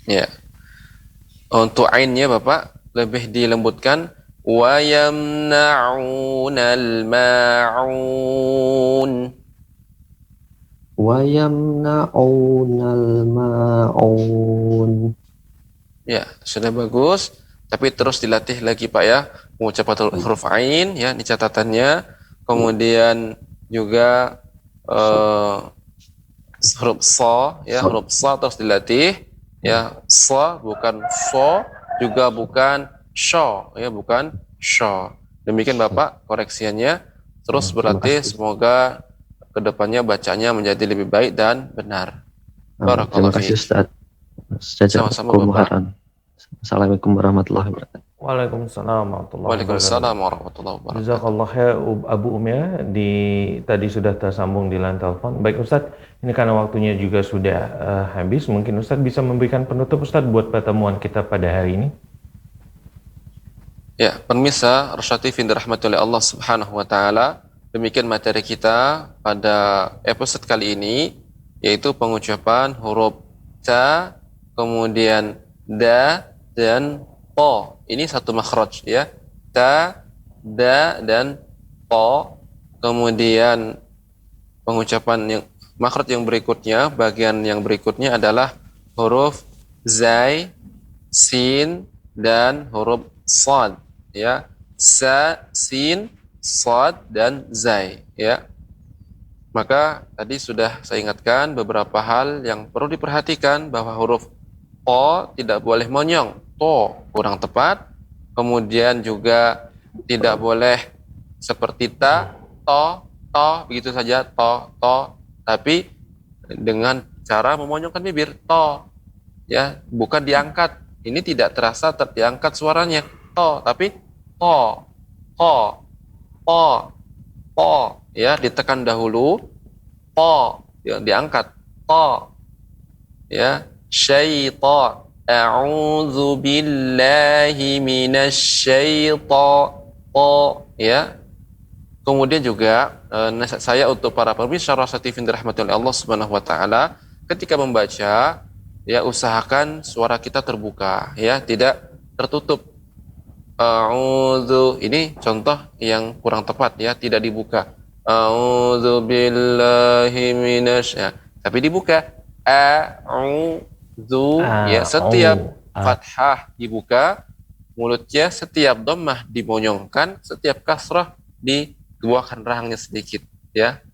Ya. Untuk ainnya Bapak lebih dilembutkan, ويمنعون الماعون. ويمنعون الماعون. Ya, sudah bagus. Tapi terus dilatih lagi Pak ya, mengucapkan huruf ain ya, ini catatannya. Kemudian juga huruf sa ya, huruf sa terus dilatih ya. Sa bukan so, juga bukan sho ya, bukan sho. Demikian Bapak koreksiannya. Terus berarti semoga kedepannya bacanya menjadi lebih baik dan benar. Terima kasih Ustaz. Sama-sama Bapak. Assalamualaikum warahmatullahi wabarakatuh. Waalaikumsalam warahmatullahi Waalaikumsalam warahmatullahi wabarakatuh. Jazakallah khair Abu Umya, tadi sudah tersambung di line telepon. Baik Ustadz, ini karena waktunya juga sudah habis, mungkin Ustadz bisa memberikan penutup Ustadz buat pertemuan kita pada hari ini. Ya, pemirsa Rosyad TV yang dirahmati oleh Allah Subhanahu wa taala, demikian materi kita pada episode kali ini, yaitu pengucapan huruf ta, kemudian da dan po. Ini satu makhraj ya. Ta, da dan po. Kemudian pengucapan yang makhraj yang berikutnya, bagian yang berikutnya adalah huruf zai, sin dan huruf sad ya. Sa, sin, sad dan zai ya. Maka tadi sudah saya ingatkan beberapa hal yang perlu diperhatikan, bahwa huruf o tidak boleh monyong, to kurang tepat. Kemudian juga tidak boleh seperti ta, to, begitu saja, to, tapi dengan cara memonyongkan bibir, to ya, bukan diangkat. Ini tidak terasa diangkat suaranya, to, tapi to, po ya, ditekan dahulu, po yang diangkat, to ya. Syaitan, a'udzu billahi minasyaitan, ya. Kemudian juga nasihat saya untuk para pemirsa Rosyad TV yang dirahmati oleh Allah Subhanahu wa taala, ketika membaca ya usahakan suara kita terbuka ya, tidak tertutup. A'udzu, ini contoh yang kurang tepat ya, tidak dibuka. A'udzu billahi minasy, tapi dibuka. Ya, setiap fathah dibuka mulutnya, setiap dhammah dimonyongkan, setiap kasrah dibuahkan rahangnya sedikit ya.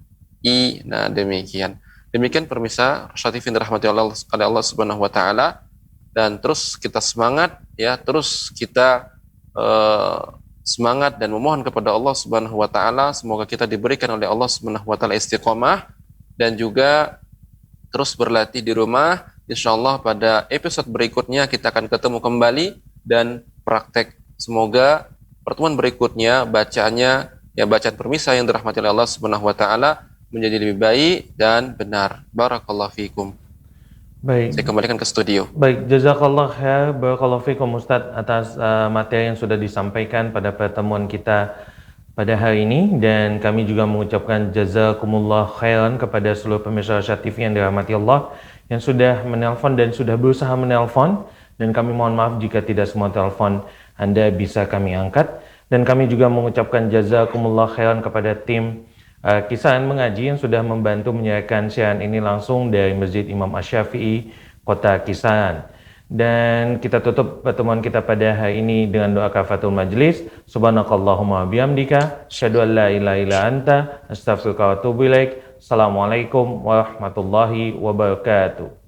Nah demikian pemirsa Rosyad TV yang dirahmati oleh Allah Subhanahu wa taala, dan terus kita semangat ya, terus kita semangat dan memohon kepada Allah Subhanahu wa taala, semoga kita diberikan oleh Allah Subhanahu wa taala istiqomah, dan juga terus berlatih di rumah. Insyaallah pada episode berikutnya kita akan ketemu kembali dan praktek. Semoga pertemuan berikutnya bacaannya ya, bacaan permisa yang dirahmati oleh Allah Subhanahu wa taala menjadi lebih baik dan benar. Barakallahu fikum. Baik. Saya kembalikan ke studio. Baik, jazakallah khair, barakallahu fikum Ustadz atas materi yang sudah disampaikan pada pertemuan kita pada hari ini, dan kami juga mengucapkan jazakumullah khairan kepada seluruh pemirsa Rosyad TV yang dirahmati Allah yang sudah menelpon dan sudah berusaha menelpon, dan kami mohon maaf jika tidak semua telepon Anda bisa kami angkat, dan kami juga mengucapkan jazakumullah khairan kepada tim Kisahan Mengaji yang sudah membantu menyiarkan siaran ini langsung dari Masjid Imam Asy-Syafi'i Kota Kisahan. Dan kita tutup pertemuan kita pada hari ini dengan doa kafatul majlis. Subhanakallahumma bihamdika asyhadu an la ilaha illa anta astaghfiruka wa atubu ilaik. Assalamualaikum warahmatullahi wabarakatuh.